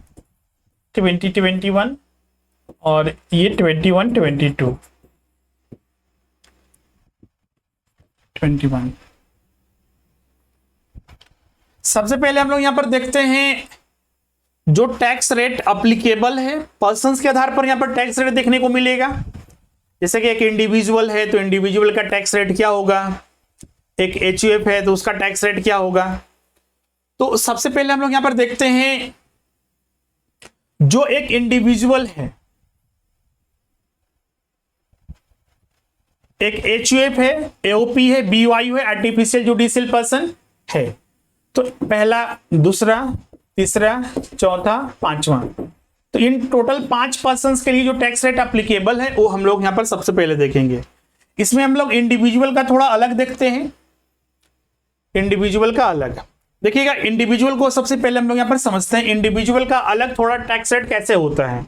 2021 और ये 21-22। 21। सबसे पहले हम लोग यहां पर देखते हैं जो टैक्स रेट अप्लीकेबल है पर्संस के आधार पर, यहां पर टैक्स रेट देखने को मिलेगा। जैसे कि एक इंडिविजुअल है तो इंडिविजुअल का टैक्स रेट क्या होगा, एक एचयूएफ है तो उसका टैक्स रेट क्या होगा। तो सबसे पहले हम लोग यहां पर देखते हैं जो एक इंडिविजुअल है, एक एचयूएफ है, एओपी है, बीवायू है, आर्टिफिशियल जुडिशियल पर्सन है। तो पहला, दूसरा, तीसरा, चौथा, पांचवा, तो इन टोटल 5 पर्संस के लिए जो टैक्स रेट एप्लीकेबल है वो हम लोग यहां पर सबसे पहले देखेंगे। इसमें हम लोग इंडिविजुअल का थोड़ा अलग देखते हैं, इंडिविजुअल का अलग देखिएगा। इंडिविजुअल को सबसे पहले हम लोग यहां पर समझते हैं, इंडिविजुअल का अलग थोड़ा टैक्स रेट कैसे होता है।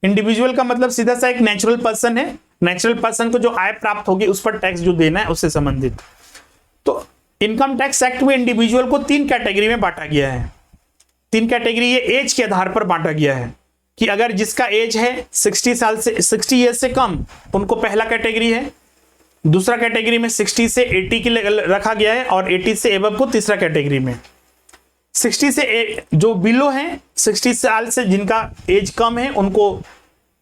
इंडिविजुअल का मतलब सीधा सा एक नेचुरल पर्सन है, नेचुरल पर्सन को जो आय प्राप्त होगी उस पर टैक्स जो देना है उससे संबंधित। तो इनकम टैक्स एक्ट में इंडिविजुअल को 3 कैटेगरी में बांटा गया है। 3 कैटेगरी ये एज के आधार पर बांटा गया है कि अगर जिसका एज है 60 साल से 60 ईयर से कम, उनको पहला कैटेगरी है। दूसरा कैटेगरी में 60 से 80 के लिए रखा गया है और 80 से एबव को तीसरा कैटेगरी में। 60 से जो बिलो हैं, 60 साल से जिनका एज कम है उनको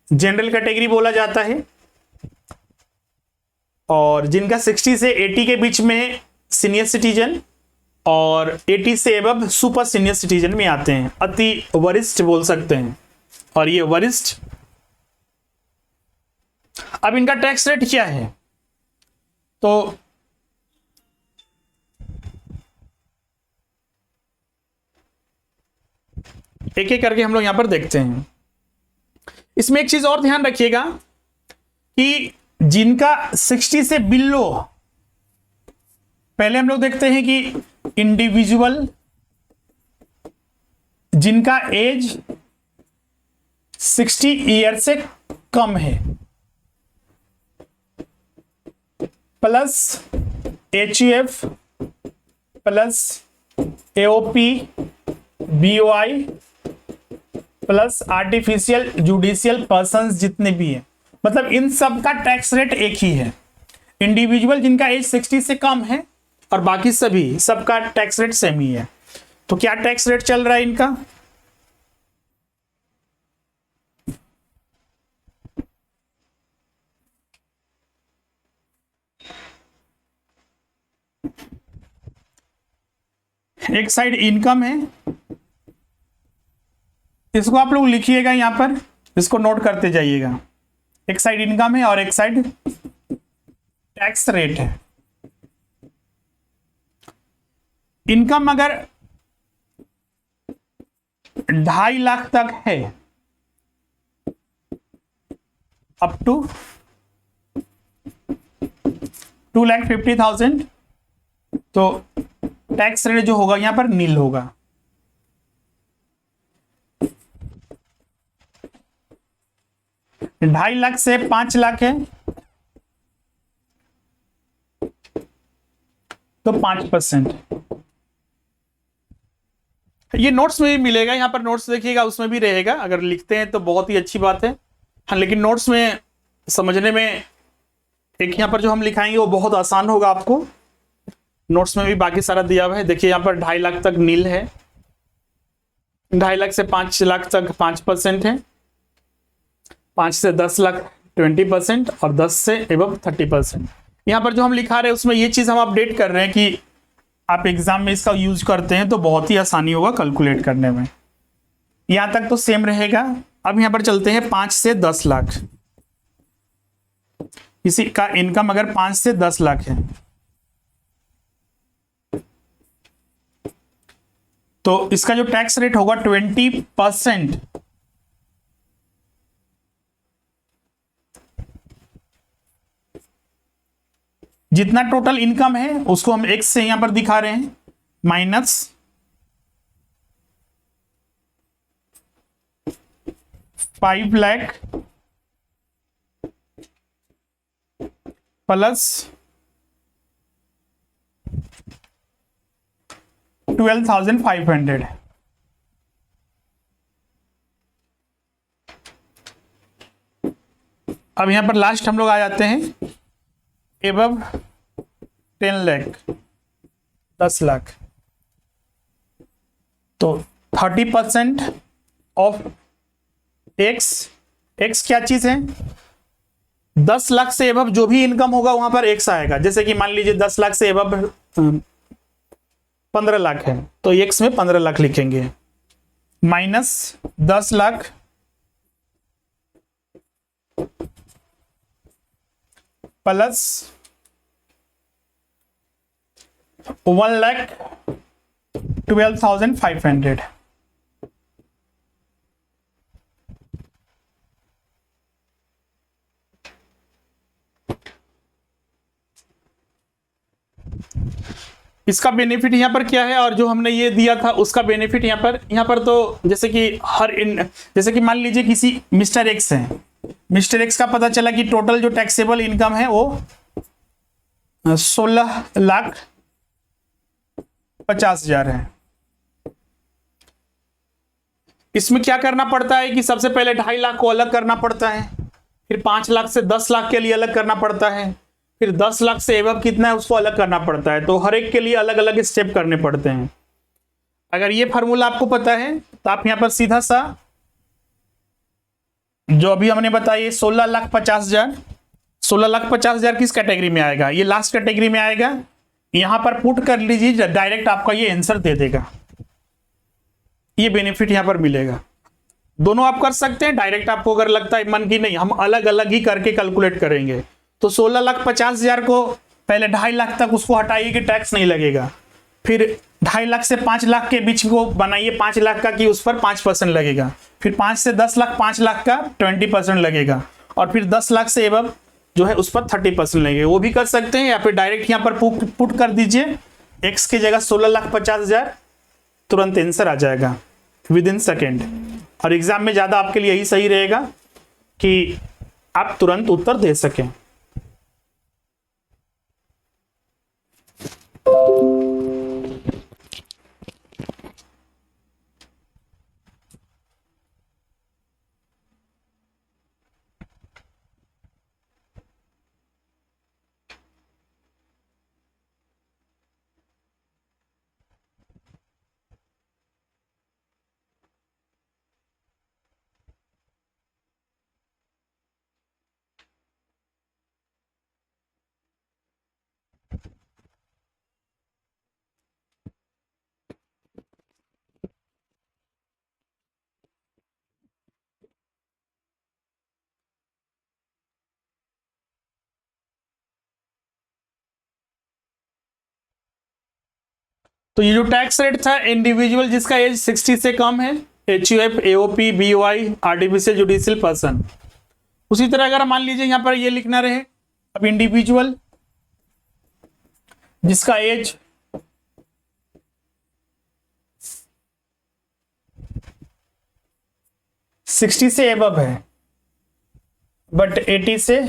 जनरल कैटेगरी बोला जाता है, और जिनका 60 से 80 के बीच में है सीनियर सिटीजन, और 80 से एबव सुपर सीनियर सिटीजन में आते हैं, अति वरिष्ठ बोल सकते हैं। और ये वरिष्ठ, अब इनका टैक्स रेट क्या है, तो एक एक करके हम लोग यहां पर देखते हैं। इसमें एक चीज और ध्यान रखिएगा कि जिनका 60 से बिलो, पहले हम लोग देखते हैं कि इंडिविजुअल जिनका एज 60 ईयर से कम है, plus HUF plus AOP BOI plus artificial judicial persons जितने भी हैं, मतलब इन सब का टैक्स रेट एक ही है। इंडिविजुअल जिनका एज 60 से कम है और बाकी सभी सबका टैक्स रेट सेम ही है। तो क्या टैक्स रेट चल रहा है इनका, एक साइड इनकम है, इसको आप लोग लिखिएगा यहां पर, इसको नोट करते जाइएगा। एक साइड इनकम है और एक साइड टैक्स रेट है। इनकम अगर 2.5 लाख तक है, अप टू 2,50,000, तो टैक्स रेट जो होगा यहां पर नील होगा। ढाई लाख से 5 लाख है तो 5%। ये नोट्स में भी मिलेगा, यहां पर नोट्स देखिएगा उसमें भी रहेगा, अगर लिखते हैं तो बहुत ही अच्छी बात है। हाँ, लेकिन नोट्स में समझने में एक यहां पर जो हम लिखाएंगे वो बहुत आसान होगा आपको। नोट्स में भी बाकी सारा दिया हुआ है। देखिए यहां पर 2.5 लाख तक नील है, 2.5 लाख से 5 लाख तक 5% है, 5 से 10 लाख 20% और 10 से एबव 30%। यहां पर जो हम लिखा रहे हैं उसमें ये चीज हम अपडेट कर रहे हैं कि आप एग्जाम में इसका यूज करते हैं तो बहुत ही आसानी होगा कैलकुलेट करने में। यहां तक तो सेम रहेगा। अब यहां पर चलते हैं 5 से 10 लाख। किसी का इनकम अगर 5 से 10 लाख है तो इसका जो टैक्स रेट होगा 20%। जितना टोटल इनकम है उसको हम एक्स से यहां पर दिखा रहे हैं, माइनस 5 लाख प्लस 12,500। अब यहां पर लास्ट हम लोग आ जाते हैं एबव 10 लाख, 10 लाख। तो 30% ऑफ एक्स, एक्स क्या चीज है? 10 लाख से एबव जो भी इनकम होगा वहां पर एक्स आएगा। जैसे कि मान लीजिए 10 लाख से एबव 15 लाख है तो एक्स में 15 लाख लिखेंगे, माइनस 10 लाख प्लस 1,12,500। इसका बेनिफिट यहाँ पर क्या है और जो हमने ये दिया था उसका बेनिफिट यहाँ पर तो जैसे कि जैसे कि मान लीजिए किसी मिस्टर एक्स है, मिस्टर एक्स का पता चला कि टोटल जो टैक्सेबल इनकम है वो 16,50,000 है। इसमें क्या करना पड़ता है कि सबसे पहले 2.5 लाख को अलग करना पड़ता है, फिर 5 लाख से 10 लाख के लिए अलग करना पड़ता है, फिर 10 लाख से एबव कितना है उसको अलग करना पड़ता है। तो हर एक के लिए अलग अलग स्टेप करने पड़ते हैं। अगर ये फार्मूला आपको पता है तो आप यहां पर सीधा सा जो अभी हमने बताया 16,50,000, 16,50,000 किस कैटेगरी में आएगा? ये लास्ट कैटेगरी में आएगा। यहां पर पुट कर लीजिए, डायरेक्ट आपका ये आंसर दे देगा। ये बेनिफिट यहां पर मिलेगा। दोनों आप कर सकते हैं। डायरेक्ट आपको अगर लगता है मन की नहीं हम अलग अलग ही करके कैलकुलेट करेंगे तो 16,50,000 को पहले 2.5 लाख तक उसको हटाइए कि टैक्स नहीं लगेगा, फिर 2.5 लाख से 5 लाख के बीच को बनाइए 5 लाख का कि उस पर 5% लगेगा, फिर 5 से 10 लाख 5 लाख का 20% लगेगा, और फिर 10 लाख से एबव जो है उस पर 30% लगेगा। वो भी कर सकते हैं या फिर डायरेक्ट यहाँ पर पुट कर दीजिए एक्स की जगह 16,50,000, तुरंत आंसर आ जाएगा विद इन सेकेंड। और एग्जाम में ज़्यादा आपके लिए यही सही रहेगा कि आप तुरंत उत्तर दे सकें। तो ये जो टैक्स रेट था इंडिविजुअल जिसका एज 60 से कम है, HUF, AOP, BOI, artificial judicial person. उसी तरह अगर मान लीजिए यहां पर ये लिखना रहे, अब इंडिविजुअल जिसका एज 60 से एबव है बट 80 से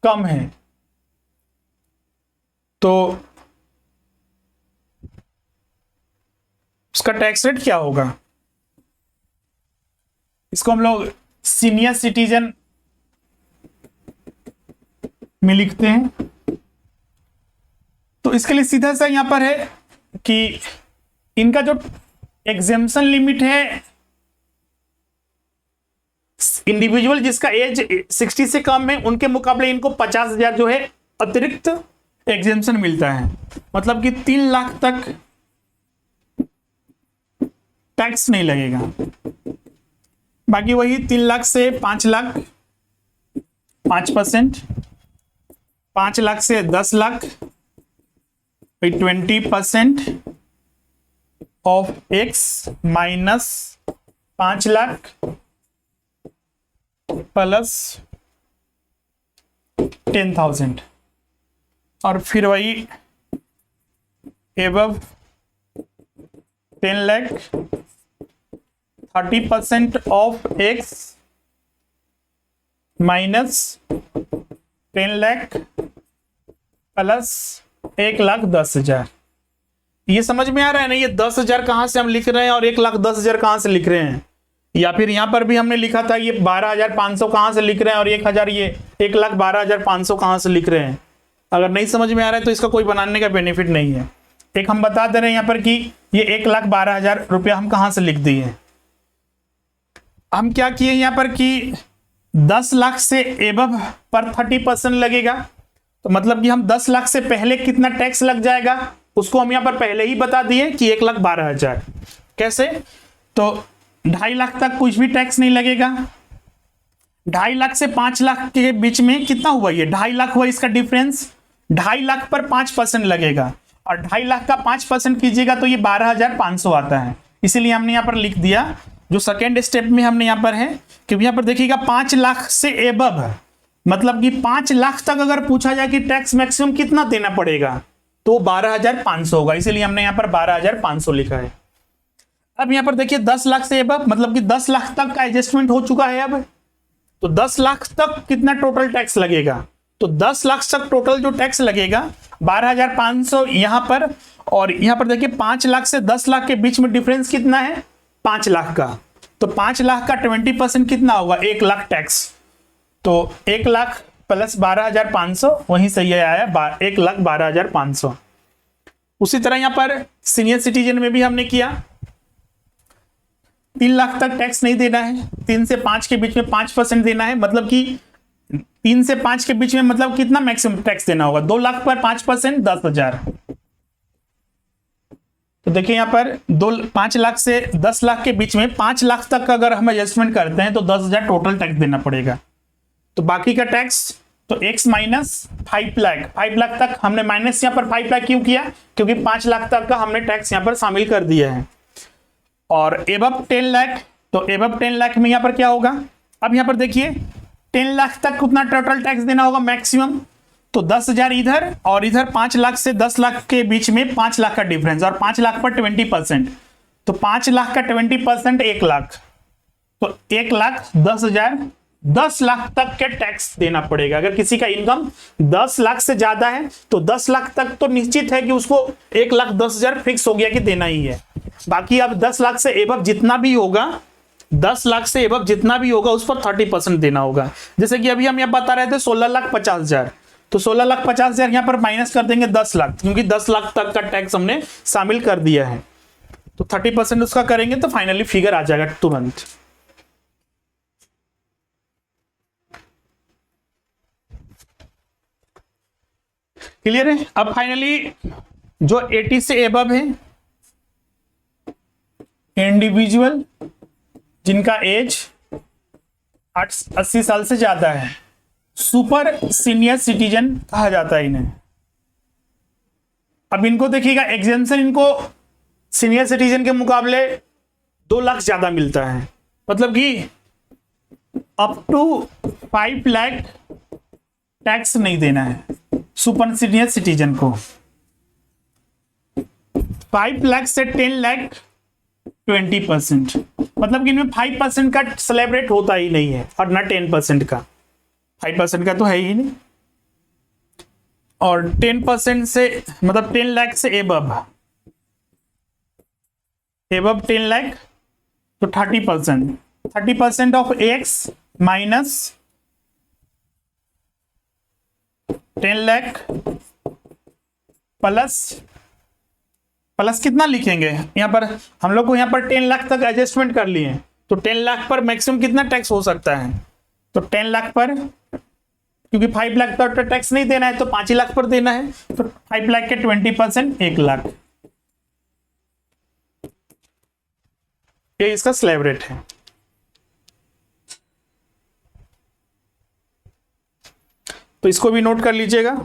कम है, तो उसका टैक्स रेट क्या होगा? इसको हम लोग सीनियर सिटीजन में लिखते हैं। तो इसके लिए सीधा सा यहां पर है कि इनका जो एग्जेम्पशन लिमिट है, इंडिविजुअल जिसका एज 60 से कम है उनके मुकाबले इनको 50,000 जो है अतिरिक्त एग्जेम्पशन मिलता है। मतलब कि 3 लाख तक टैक्स नहीं लगेगा। बाकी वही 3 लाख से 5 लाख 5%, 5 लाख से 10 lakh 20% of x minus 5 lakh plus 10,000, और फिर वही above 10 lakh 30% of x minus 10 lakh plus 1,10,000। ये समझ में आ रहा है ना? ये 10,000 कहां से हम लिख रहे हैं और 1,10,000 कहां से लिख रहे हैं? या फिर यहां पर भी हमने लिखा था ये 12,500 कहां से लिख रहे हैं और 1,000 ये 1,12,500 कहां से लिख रहे हैं? अगर नहीं समझ में आ रहा है तो इसका कोई बनाने का बेनिफिट नहीं है। एक हम बता दे रहे हैं यहाँ पर कि ये 1,12,000 रुपया हम कहाँ से लिख दिए। हम क्या किए यहाँ पर कि 10 लाख से एबव पर 30% लगेगा, तो मतलब कि हम 10 लाख से पहले कितना टैक्स लग जाएगा उसको हम यहाँ पर पहले ही बता दिए कि 1,12,000। कैसे? तो 2.5 लाख तक कुछ भी टैक्स नहीं लगेगा। 2.5 लाख से 5 लाख के बीच में कितना हुआ, ये 2.5 लाख हुआ, इसका डिफरेंस 2.5 लाख पर 5% लगेगा, और 2.5 लाख का 5% कीजिएगा तो ये 12,500 आता है। इसीलिए हमने यहाँ पर लिख दिया। जो सेकेंड स्टेप में हमने यहाँ पर है कि यहाँ पर देखिएगा 5 लाख से एबव, मतलब कि 5 लाख तक अगर पूछा जाए कि टैक्स मैक्सिमम कितना देना पड़ेगा तो 12,500 होगा, इसीलिए हमने यहाँ पर 12,500 लिखा है। अब यहाँ पर देखिए 10 लाख से एबव, मतलब कि 10 लाख तक का एडजस्टमेंट हो चुका है। अब तो 10 लाख तक कितना टोटल टैक्स लगेगा, तो 10 लाख तक टोटल जो टैक्स लगेगा 12,500 यहाँ पर, और यहाँ पर देखिए 5 लाख से 10 लाख के बीच में डिफरेंस कितना है, 5 लाख का। तो 5 लाख का 20% कितना होगा, 1 लाख टैक्स। तो 1 लाख प्लस 12,500 वहीं से ये आया 1,12,500। उसी तरह यहाँ पर सीनियर सिटीजन में भी हमने किया, 3 लाख तक टैक्स नहीं देना है, 3 से 5 के बीच में 5% देना है, मतलब कि 3 से 5 के बीच में मतलब कितना मैक्सिमम टैक्स देना होगा, 2 लाख पर 5% 10,000। तो देखिए यहाँ पर 5 लाख से 10 लाख के बीच में 5 लाख तक का अगर हम एडजस्टमेंट करते हैं तो 10,000 टोटल टैक्स देना पड़ेगा। तो बाकी का टैक्स तो x माइनस 5 लाख, 5 लाख तक हमने माइनस यहाँ पर 5 लाख क्यों किया, क्योंकि 5 लाख तक का हमने टैक्स यहाँ पर शामिल कर दिया है। और एबव 10 लाख, तो एबव 10 लाख में यहाँ पर क्या होगा, अब यहाँ पर देखिए 10 लाख तक कितना टोटल टैक्स देना होगा मैक्सिमम, तो 10,000 इधर और इधर 5 लाख से 10 लाख के बीच में 5 लाख का डिफरेंस, और 5 लाख पर 20%, तो 5 लाख का 20% 1 लाख, तो 1,10,000, 10 लाख तक के टैक्स देना पड़ेगा। अगर किसी का इनकम 10 लाख से ज्यादा है तो 10 लाख तक तो निश्चित है कि उसको 1,10,000 फिक्स हो गया कि देना ही है। बाकी अब 10 लाख से एबव जितना भी होगा, 10 लाख से एबव जितना भी होगा उस पर 30% देना होगा। जैसे कि अभी हम यहाँ बता रहे थे 16,50,000, तो 16,50,000 यहाँ पर माइनस कर देंगे 10 लाख, क्योंकि 10 लाख तक का टैक्स हमने शामिल कर दिया है। तो 30% उसका करेंगे तो फाइनली फिगर आ जाएगा तुरंत। क्लियर है? अब फाइनली जो 80 से एबव है, इंडिविजुअल जिनका एज 80 साल से ज्यादा है, सुपर सीनियर सिटीजन कहा जाता है इन्हें। अब इनको देखिएगा एग्जेम्पशन, इनको सीनियर सिटीजन के मुकाबले 2 लाख ज्यादा मिलता है, मतलब कि अप टू 5 लाख टैक्स नहीं देना है सुपर सीनियर सिटीजन को। 5 लाख से 10 लाख 20%, मतलब कि इनमें 5% का स्लैब रेट होता ही नहीं है, और ना 10% का, 5% का तो है ही नहीं। और 10% से मतलब 10 लाख से एबव 10 लाख तो 30% of x minus 10 lakh plus कितना लिखेंगे यहाँ पर, हम लोग को यहाँ पर 10 लाख तक एडजस्टमेंट कर लिए, तो 10 लाख पर मैक्सिमम कितना टैक्स हो सकता है, तो 10 लाख पर, क्योंकि 5 लाख तक टैक्स नहीं देना है तो 5 लाख पर देना है, तो 5 लाख के 20% 1 लाख, ये इसका स्लैब रेट है। तो इसको भी नोट कर लीजिएगा।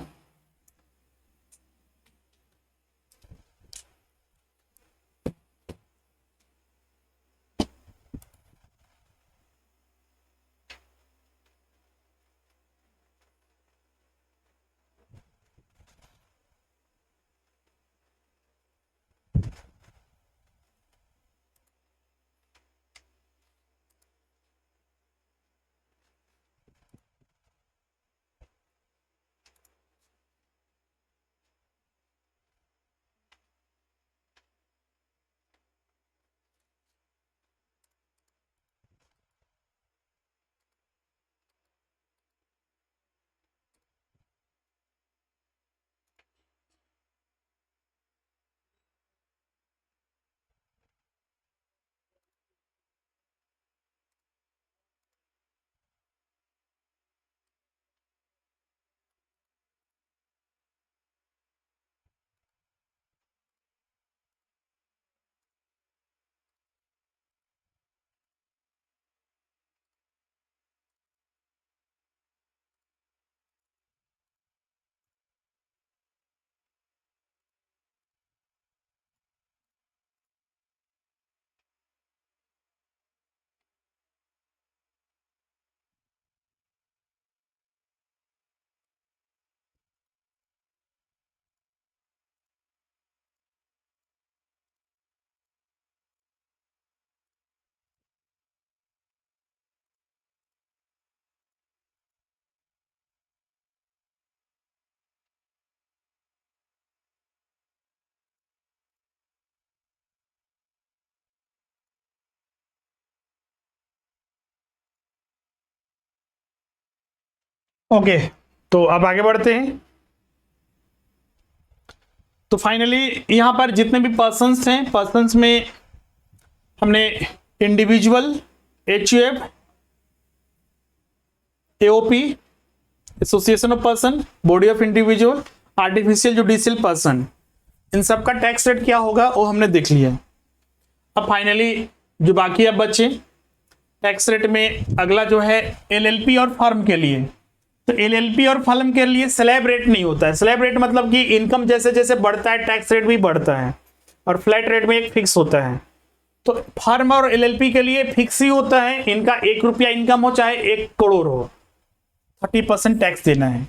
ओके, तो अब आगे बढ़ते हैं। तो फाइनली यहां पर जितने भी पर्सन्स हैं, पर्सन्स में हमने individual, HUF, AOP, association of person, body of individual, artificial judicial person, इन सब का टैक्स रेट क्या होगा वो हमने देख लिया। अब फाइनली जो बाकी अब बचे टैक्स रेट में, अगला जो है LLP और फर्म के लिए। तो LLP और फर्म के लिए स्लैब रेट नहीं होता है। स्लैब रेट मतलब कि इनकम जैसे जैसे बढ़ता है टैक्स रेट भी बढ़ता है, और फ्लैट रेट में एक फिक्स होता है। तो फर्म और LLP के लिए फिक्स ही होता है, इनका 1 रुपया इनकम हो चाहे 1 करोड़ हो, 30% टैक्स देना है।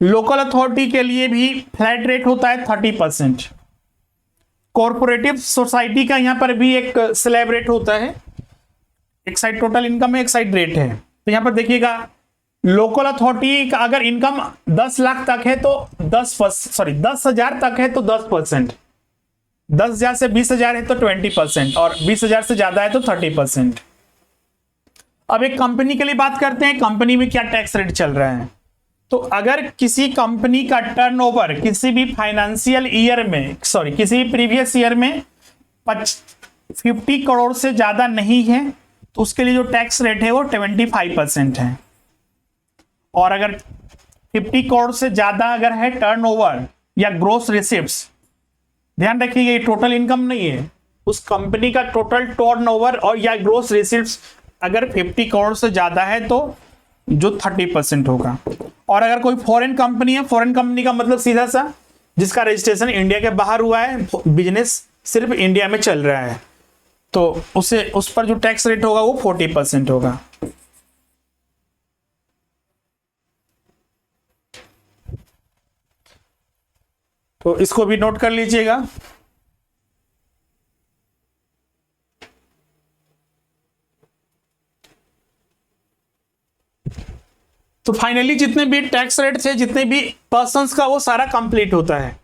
लोकल अथॉरिटी के लिए भी फ्लैट रेट होता है 30%। कॉर्पोरेटिव सोसाइटी का यहां पर भी एक स्लैब रेट होता है, एक साइड टोटल इनकम है, एक साइड रेट है। तो यहां पर देखिएगा लोकल अथॉरिटी का अगर इनकम 10 लाख तक है तो 10,000 तक है तो 10%, 10,000 से 20,000 है तो 20%, और 20,000 से ज्यादा है तो 30%। अब एक कंपनी के लिए बात करते हैं, कंपनी में क्या टैक्स रेट चल रहा है। तो अगर किसी कंपनी का टर्नओवर किसी भी फाइनेंशियल ईयर में, किसी भी प्रीवियस ईयर में 50 करोड़ से ज्यादा नहीं है तो उसके लिए जो टैक्स रेट है वो 25% है। और अगर 50 करोड़ से ज्यादा अगर है टर्नओवर या ग्रोस रिसिप्ट्स, ध्यान रखिएगा ये टोटल इनकम नहीं है, उस कंपनी का टोटल टर्नओवर और या ग्रोस रिसिप्ट्स अगर 50 करोड़ से ज्यादा है तो जो 30% होगा। और अगर कोई फॉरेन कंपनी है, फॉरेन कंपनी का मतलब सीधा सा जिसका रजिस्ट्रेशन इंडिया के बाहर हुआ है, बिजनेस सिर्फ इंडिया में चल रहा है, तो उसे उस पर जो टैक्स रेट होगा वो 40% होगा। तो इसको भी नोट कर लीजिएगा। तो फाइनली जितने भी टैक्स रेट थे, जितने भी पर्सन्स का, वो सारा कंप्लीट होता है।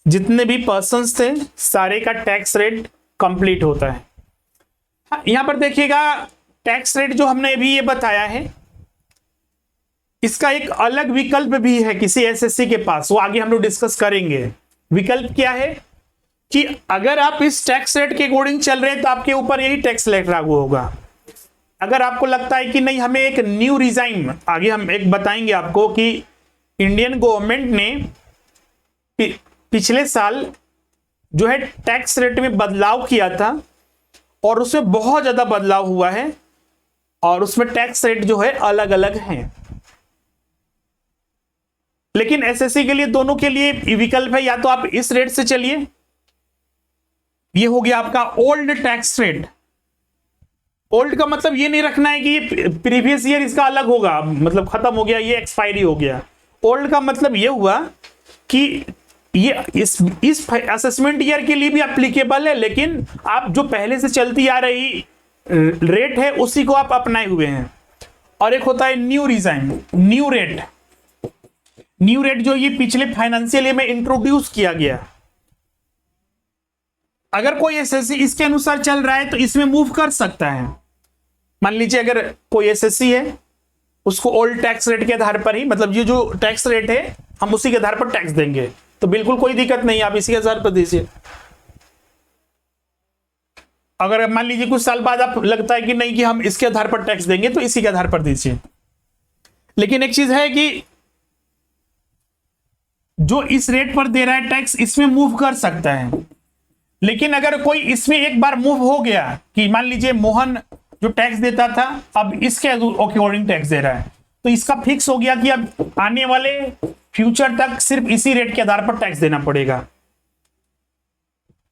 जितने भी पर्सन्स थे सारे का टैक्स रेट कंप्लीट होता है। यहां पर देखिएगा टैक्स रेट जो हमने अभी ये बताया है, इसका एक अलग विकल्प भी है किसी एसएससी के पास, वो आगे हम लोग डिस्कस करेंगे। विकल्प क्या है कि अगर आप इस टैक्स रेट के अकॉर्डिंग चल रहे हैं तो आपके ऊपर यही टैक्स रेट लागू होगा। अगर आपको लगता है कि नहीं हमें एक न्यू रिजाइम, आगे हम एक बताएंगे आपको कि इंडियन गवर्नमेंट ने पिछले साल जो है टैक्स रेट में बदलाव किया था और उसमें बहुत ज्यादा बदलाव हुआ है, और उसमें टैक्स रेट जो है अलग अलग हैं। लेकिन एसएससी के लिए दोनों के लिए विकल्प है, या तो आप इस रेट से चलिए, ये हो गया आपका ओल्ड टैक्स रेट। ओल्ड का मतलब ये नहीं रखना है कि प्रीवियस ईयर इसका अलग होगा, मतलब खत्म हो गया, ये एक्सपायरी हो गया। ओल्ड का मतलब ये हुआ कि ये इस असेसमेंट ईयर के लिए भी एप्लीकेबल है, लेकिन आप जो पहले से चलती आ रही रेट है उसी को आप अपनाए हुए हैं। और एक होता है new regime, new rate. New rate जो ये पिछले फाइनेंशियल ईयर में इंट्रोड्यूस किया गया, अगर कोई एसएससी इसके अनुसार चल रहा है तो इसमें मूव कर सकता है। मान लीजिए अगर कोई एसएससी है, उसको ओल्ड टैक्स रेट के आधार पर ही, मतलब ये जो टैक्स रेट है हम उसी के आधार पर टैक्स देंगे, तो बिल्कुल कोई दिक्कत नहीं, आप इसी के आधार पर दीजिए। अगर मान लीजिए कुछ साल बाद आप लगता है कि नहीं कि हम इसके आधार पर टैक्स देंगे, तो इसी के आधार पर दीजिए। लेकिन एक चीज है कि जो इस रेट पर दे रहा है टैक्स, इसमें मूव कर सकता है। लेकिन अगर कोई इसमें एक बार मूव हो गया कि मान लीजिए मोहन जो टैक्स देता था अब इसके अकॉर्डिंग टैक्स दे रहा है, तो इसका फिक्स हो गया कि अब आने वाले फ्यूचर तक सिर्फ इसी रेट के आधार पर टैक्स देना पड़ेगा।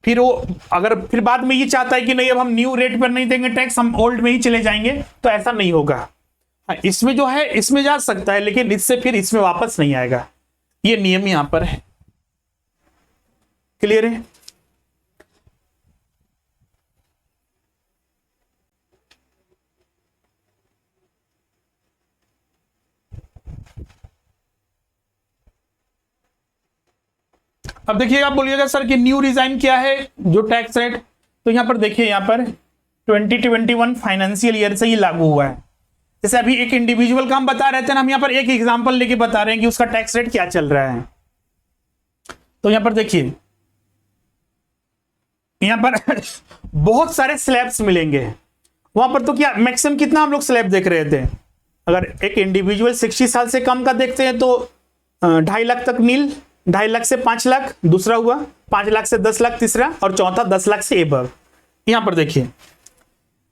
फिर वो अगर फिर बाद में ये चाहता है कि नहीं अब हम न्यू रेट पर नहीं देंगे टैक्स, हम ओल्ड में ही चले जाएंगे, तो ऐसा नहीं होगा। इसमें जो है इसमें जा सकता है, लेकिन इससे फिर इसमें वापस नहीं आएगा। ये नियम यहां पर है। क्लियर है? अब देखिएगा, आप बोलिएगा सर कि न्यू रिजाइन क्या है जो टैक्स रेट, तो यहां पर देखिए, यहां पर 2021 फाइनेंशियल ईयर से ही लागू हुआ है। जैसे अभी एक इंडिविजुअल का हम बता रहे थे ना, हम यहाँ पर एक एग्जांपल लेके बता रहे हैं कि उसका टैक्स रेट क्या चल रहा है। तो यहाँ पर देखिए, यहाँ पर बहुत सारे स्लैब्स मिलेंगे। वहां पर तो क्या मैक्सिमम कितना हम लोग स्लैब देख रहे थे, अगर एक इंडिविजुअल 60 साल से कम का देखते हैं तो 2.5 लाख तक नील, 2.5 लाख से 5 लाख दूसरा हुआ, 5 लाख से 10 लाख तीसरा, और चौथा 10 लाख से एबव। यहां पर देखिए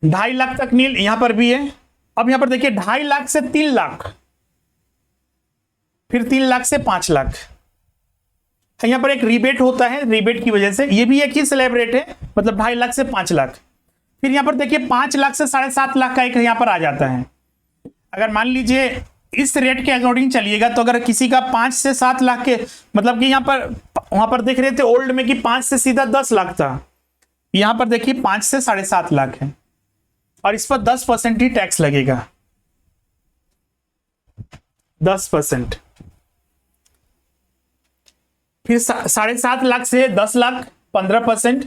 2.5 लाख तक नील यहां पर भी है। अब यहां पर देखिए 2.5 लाख से 3 लाख, फिर 3 लाख से 5 लाख। यहां पर एक रिबेट होता है, रिबेट की वजह से ये भी एक ही स्लैब रेट है, मतलब 2.5 लाख से 5 लाख। फिर यहां पर देखिए 5 लाख से 7.5 लाख का एक यहां पर आ जाता है। अगर मान लीजिए इस रेट के अकॉर्डिंग चलिएगा तो अगर किसी का 5 से 7 लाख के, मतलब कि यहां पर वहां पर देख रहे थे ओल्ड में कि 5 से सीधा 10 लाख था, यहां पर देखिए 5 से 7.5 लाख है, और इस पर 10% ही टैक्स लगेगा, 10%। फिर 7.5 लाख से 10 लाख 15%,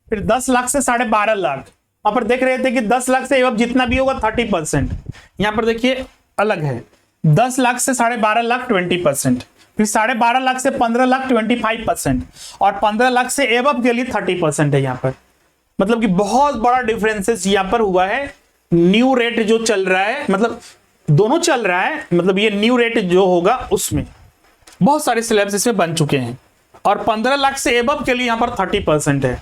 फिर 10 लाख से 12.5 लाख। वहां पर देख रहे थे कि 10 लाख से एवं जितना भी होगा 30%। यहां पर देखिए अलग है, 10 लाख से 12.5 लाख 20%, फिर 12.5 लाख से 15 लाख 25%, और 15 लाख से एवं के लिए 30% है यहां पर। मतलब कि बहुत बड़ा डिफरेंसेस यहां पर हुआ है। न्यू रेट जो चल रहा है, मतलब दोनों चल रहा है, मतलब ये न्यू रेट जो होगा उसमें बहुत सारे स्लैब्स इसमें बन चुके हैं, और 15 लाख से एबव के लिए यहां पर 30% है।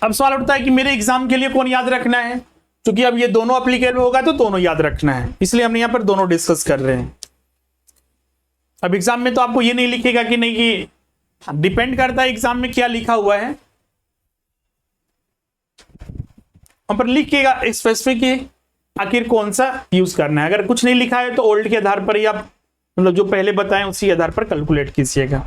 अब सवाल उठता है कि मेरे एग्जाम के लिए कौन याद रखना है, क्योंकि अब ये दोनों एप्लीकेबल होगा तो दोनों याद रखना है, इसलिए हम यहां पर दोनों डिस्कस कर रहे हैं। अब एग्जाम में तो आपको ये नहीं लिखेगा कि नहीं, कि डिपेंड करता है एग्जाम में क्या लिखा हुआ है, वहां पर लिखिएगा स्पेसिफिक आखिर कौन सा यूज करना है। अगर कुछ नहीं लिखा है तो ओल्ड के आधार पर ही आप, मतलब जो पहले बताएं उसी आधार पर कैलकुलेट कीजिएगा।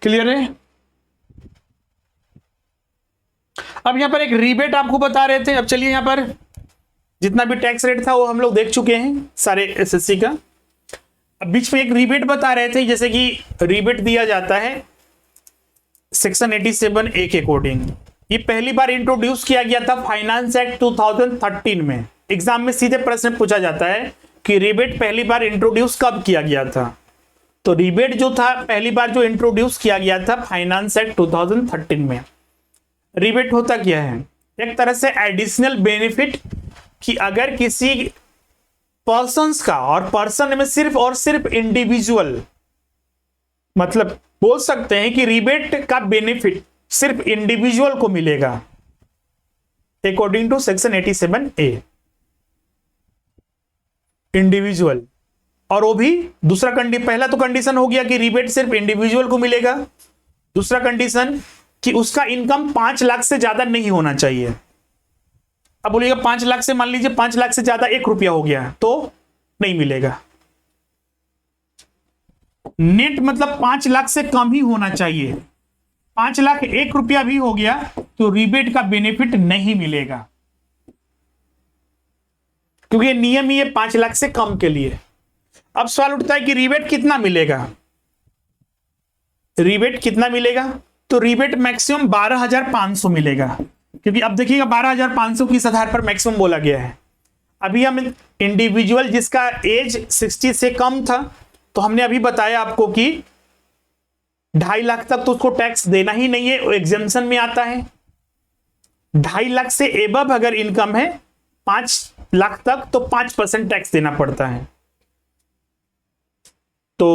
क्लियर है? अब यहां पर एक रिबेट आपको बता रहे थे। अब चलिए यहां पर जितना भी टैक्स रेट था वो हम लोग देख चुके हैं सारे एसएससी का। अब बीच में एक रिबेट बता रहे थे, जैसे कि रिबेट दिया जाता है सेक्शन 87A के अकॉर्डिंग। ये पहली बार इंट्रोड्यूस किया गया था फाइनेंस एक्ट 2013 में। एग्जाम में सीधे प्रश्न पूछा जाता है कि रिबेट पहली बार इंट्रोड्यूस कब किया गया था। तो रिबेट जो था पहली बार जो इंट्रोड्यूस किया गया था फाइनेंस एक्ट 2013 में। रिबेट होता क्या है? एक तरह से एडिशनल बेनिफिट, कि अगर किसी पर्सन्स का, और पर्सन में सिर्फ और सिर्फ इंडिविजुअल, मतलब बोल सकते हैं कि रिबेट का बेनिफिट सिर्फ इंडिविजुअल को मिलेगा according to section 87A। Individual, और वो भी दूसरा पहला तो कंडीशन हो गया कि रिबेट सिर्फ इंडिविजुअल को मिलेगा। दूसरा कंडीशन कि उसका इनकम 5 लाख से ज्यादा नहीं होना चाहिए। अब बोलिएगा 5 लाख से, मान लीजिए 5 लाख से ज्यादा 1 रुपया हो गया तो नहीं मिलेगा। नेट मतलब 5 लाख से कम ही होना चाहिए। 5 लाख 1 रुपया भी हो गया तो रिबेट का बेनिफिट नहीं मिलेगा, क्योंकि नियम ही है 5 लाख से कम के लिए। अब सवाल उठता है कि रिबेट कितना मिलेगा? रिबेट कितना मिलेगा? तो रिबेट मैक्सिमम 12,500 मिलेगा, क्योंकि अब देखिएगा 12,500 किस आधार पर मैक्सिमम बोला गया है। अभी हम इंडिविजुअल जिसका एज 60 से कम था, तो हमने अभी बताया आपको कि 2.5 लाख तक तो उसको टैक्स देना ही नहीं है, वो एग्जेम्पशन में आता है। 2.5 लाख से एबव अगर इनकम है 5 लाख तक तो 5% टैक्स देना पड़ता है। तो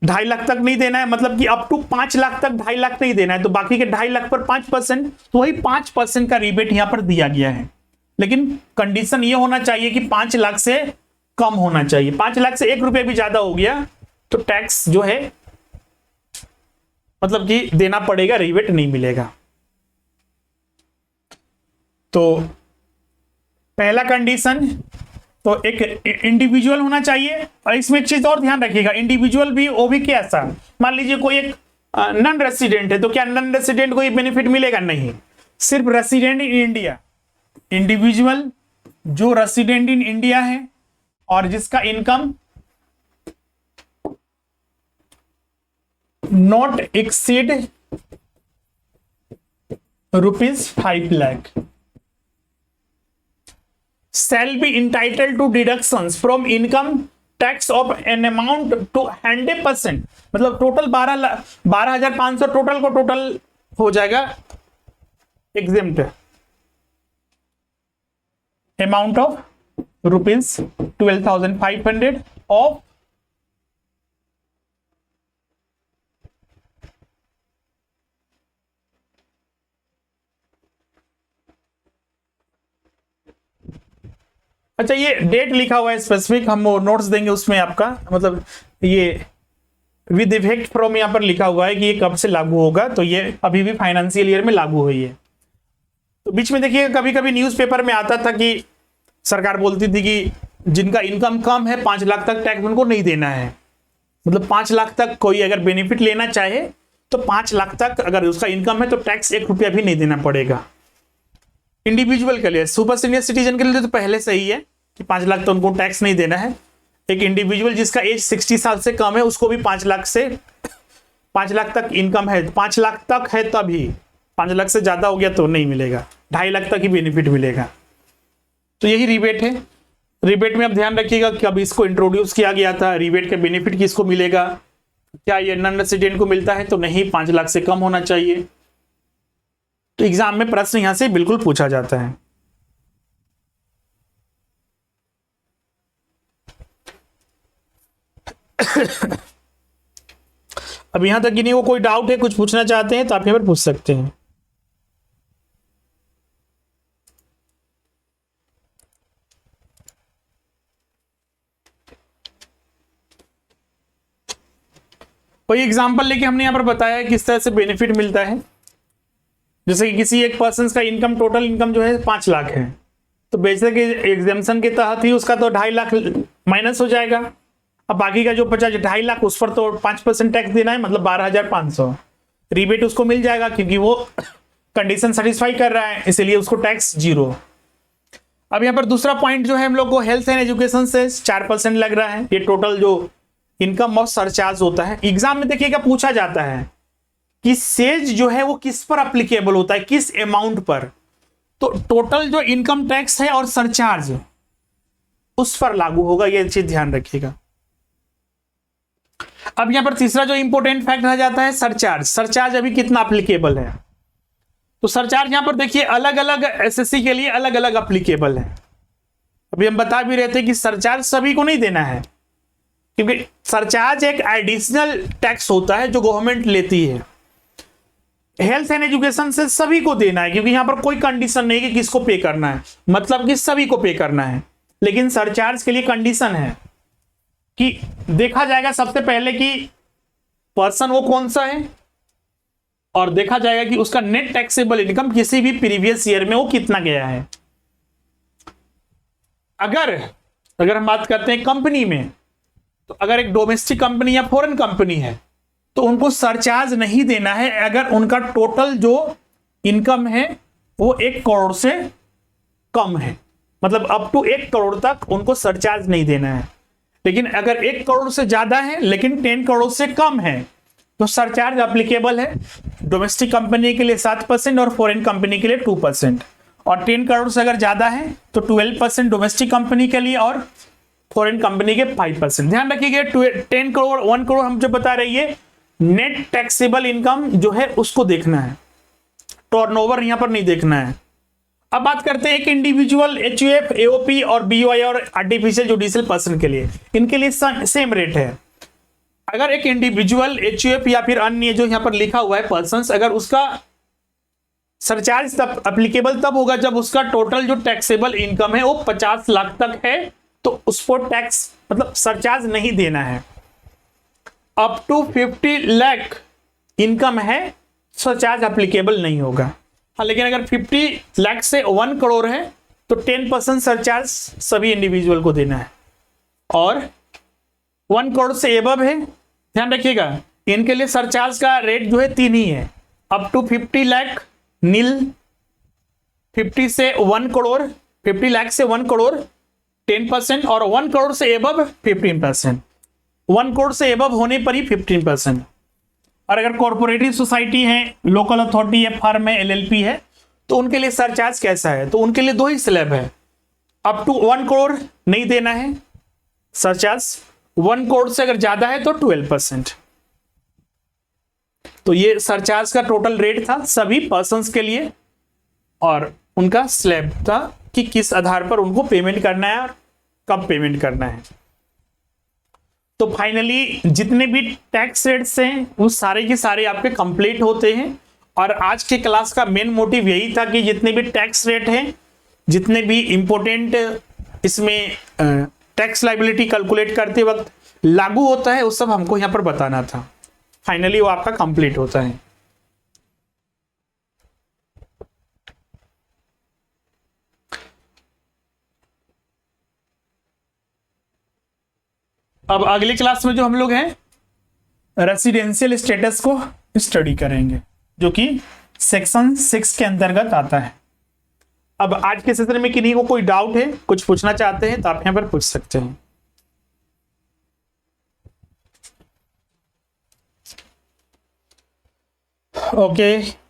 2.5 लाख तक नहीं देना है, मतलब कि अप टू 5 लाख तक 2.5 लाख नहीं देना है, तो बाकी के 2.5 लाख पर 5%, तो वही 5% का रिबेट यहां पर दिया गया है। लेकिन कंडीशन ये होना चाहिए कि 5 लाख से कम होना चाहिए। 5 लाख से 1 रुपया भी ज्यादा हो गया तो टैक्स जो है मतलब कि देना पड़ेगा, रिबेट नहीं मिलेगा। तो पहला कंडीशन तो एक इंडिविजुअल होना चाहिए। और इसमें एक चीज और ध्यान रखिएगा, इंडिविजुअल भी वो भी कैसा, मान लीजिए कोई एक नॉन रेसिडेंट है, तो क्या नॉन रेसिडेंट को ये बेनिफिट मिलेगा? नहीं, सिर्फ रेसिडेंट इन इंडिया। इंडिविजुअल जो रेसिडेंट इन इंडिया है और जिसका income not exceed ₹5 lakh shall be entitled to deductions from income tax of an amount to 100%, मतलब टोटल 12,500 टोटल को टोटल हो जाएगा एग्जेम्प्ट अमाउंट ऑफ ₹12,500 ऑफ अच्छा, ये डेट लिखा हुआ है स्पेसिफिक, हम नोट्स देंगे उसमें आपका, मतलब ये विद इफेक्ट फ्रॉम यहाँ पर लिखा हुआ है कि ये कब से लागू होगा, तो ये अभी भी फाइनेंशियल ईयर में लागू हुई है। तो बीच में देखिए कभी कभी न्यूज़पेपर में आता था कि सरकार बोलती थी कि जिनका इनकम कम है 5 लाख तक टैक्स उनको नहीं देना है, मतलब 5 लाख तक कोई अगर बेनिफिट लेना चाहे तो 5 लाख तक अगर उसका इनकम है तो टैक्स 1 रुपया भी नहीं देना पड़ेगा। इंडिविजुअल के लिए, सुपर सीनियर सिटीजन के लिए तो पहले से ही है कि 5 लाख तो उनको टैक्स नहीं देना है। एक इंडिविजुअल जिसका एज 60 साल से कम है उसको भी 5 लाख तक इनकम है, 5 लाख तक है तभी, 5 लाख से ज्यादा हो गया तो नहीं मिलेगा, 2.5 लाख तक ही बेनिफिट मिलेगा। तो यही रिबेट है। रिबेट में आप ध्यान रखिएगा कब इसको इंट्रोड्यूस किया गया था, रिबेट का बेनिफिट किसको मिलेगा, क्या ये नॉन रेसिडेंट को मिलता है, तो नहीं, 5 लाख से कम होना चाहिए। तो एग्जाम में प्रश्न यहां से बिल्कुल पूछा जाता है। अब यहां तक कि नहीं, वो कोई डाउट है, कुछ पूछना चाहते हैं तो आप यहां पर पूछ सकते हैं। कोई एग्जांपल लेके हमने यहां पर बताया है किस तरह से बेनिफिट मिलता है। जैसे कि किसी एक पर्सन का इनकम, टोटल इनकम जो है 5 लाख है, तो बेसिक एग्जाम्पशन के तहत ही उसका तो 2.5 लाख माइनस हो जाएगा। अब बाकी का जो 2.5 लाख उस पर तो 5% टैक्स देना है, मतलब 12,500 रिबेट उसको मिल जाएगा क्योंकि वो कंडीशन सेटिस्फाई कर रहा है, इसीलिए उसको टैक्स 0। अब यहाँ पर दूसरा पॉइंट जो है हम लोग को हेल्थ एंड एजुकेशन से 4% लग रहा है। ये टोटल जो इनकम और सरचार्ज होता है, एग्जाम में देखिएगा पूछा जाता है कि सेज जो है वो किस पर अप्लीकेबल होता है, किस अमाउंट पर, तो टोटल जो इनकम टैक्स है और सरचार्ज उस पर लागू होगा, ये चीज ध्यान रखिएगा। अब यहां पर तीसरा जो इंपॉर्टेंट फैक्ट रह जाता है सरचार्ज। सरचार्ज अभी कितना अप्लीकेबल है, तो सरचार्ज यहां पर देखिए अलग अलग एसएससी के लिए अलग अलग अप्लीकेबल है। अभी हम बता भी रहे थे कि सरचार्ज सभी को नहीं देना है, क्योंकि सरचार्ज एक एडिशनल टैक्स होता है जो गवर्नमेंट लेती है। हेल्थ एंड एजुकेशन से सभी को देना है, क्योंकि यहां पर कोई कंडीशन नहीं कि किसको पे करना है, मतलब कि सभी को पे करना है। लेकिन सरचार्ज के लिए कंडीशन है कि देखा जाएगा सबसे पहले कि पर्सन वो कौन सा है, और देखा जाएगा कि उसका नेट टैक्सेबल इनकम किसी भी प्रीवियस ईयर में वो कितना गया है। अगर हम बात करते हैं कंपनी में, तो अगर एक डोमेस्टिक कंपनी या फॉरेन कंपनी है तो उनको सरचार्ज नहीं देना है अगर उनका टोटल जो इनकम है वो 1 करोड़ से कम है, मतलब अप टू 1 करोड़ तक उनको सरचार्ज नहीं देना है। लेकिन अगर 1 करोड़ से ज्यादा है लेकिन 10 करोड़ से कम है तो सरचार्ज अप्लीकेबल है। डोमेस्टिक कंपनी के लिए 7% और फॉरेन कंपनी के लिए 2%, और 10 करोड़ से अगर ज्यादा है तो 12% डोमेस्टिक कंपनी के लिए और फॉरेन कंपनी के 5%। ध्यान रखिएगा 10 करोड़ 1 करोड़ हम जो बता रही है नेट टैक्सेबल इनकम जो है उसको देखना है, टर्नओवर यहां पर नहीं देखना है। अब बात करते हैं एक इंडिविजुअल एचयूएफ, एओपी और बीओआई और आर्टिफिशियल जुडिशियल पर्सन के लिए, इनके लिए सेम रेट है। अगर एक इंडिविजुअल एचयूएफ या फिर अन्य जो यहां पर लिखा हुआ है पर्सन्स, अगर उसका सरचार्ज तब अप्लीकेबल तब होगा जब उसका टोटल जो टैक्सेबल इनकम है वो 50 लाख तक है, तो उस पर टैक्स मतलब सरचार्ज नहीं देना है। अप टू 50 लाख इनकम है सरचार्ज अप्लीकेबल नहीं होगा। हाँ, लेकिन अगर 50 लाख से 1 करोड़ है तो 10% सरचार्ज सभी इंडिविजुअल को देना है, और 1 करोड़ से एबव है, ध्यान रखिएगा इनके लिए सरचार्ज का रेट जो है 3 ही है। अप टू 50 लाख नील, 50 से 1 करोड़, 50 लाख से 1 करोड़ 10%, और 1 करोड़ से एबव 15%। 1 करोड़ से एबव होने पर ही 15%। और अगर कॉर्पोरेटिव सोसाइटी है, लोकल अथॉरिटी है, फर्म है, एलएलपी है, तो उनके लिए सरचार्ज कैसा है? तो उनके लिए 2 ही स्लैब है। अप टू 1 करोड़ नहीं देना है सरचार्ज, 1 करोड़ से अगर ज्यादा है तो 12%। तो ये सरचार्ज का टोटल रेट था सभी पर्सन्स के लिए, और उनका स्लैब था कि किस आधार पर उनको पेमेंट करना है और कब पेमेंट करना है। तो फाइनली जितने भी टैक्स रेट्स हैं वो सारे के सारे आपके कंप्लीट होते हैं। और आज के क्लास का मेन मोटिव यही था कि जितने भी टैक्स रेट हैं, जितने भी इंपॉर्टेंट इसमें टैक्स लायबिलिटी कैलकुलेट करते वक्त लागू होता है, वो सब हमको यहां पर बताना था। फाइनली वो आपका कंप्लीट होता है। अब अगली क्लास में जो हम लोग हैं रेसिडेंशियल स्टेटस को स्टडी करेंगे, जो कि सेक्शन 6 के अंतर्गत आता है। अब आज के सेशन में किन्हीं को कोई डाउट है, कुछ पूछना चाहते हैं तो आप यहां पर पूछ सकते हैं। ओके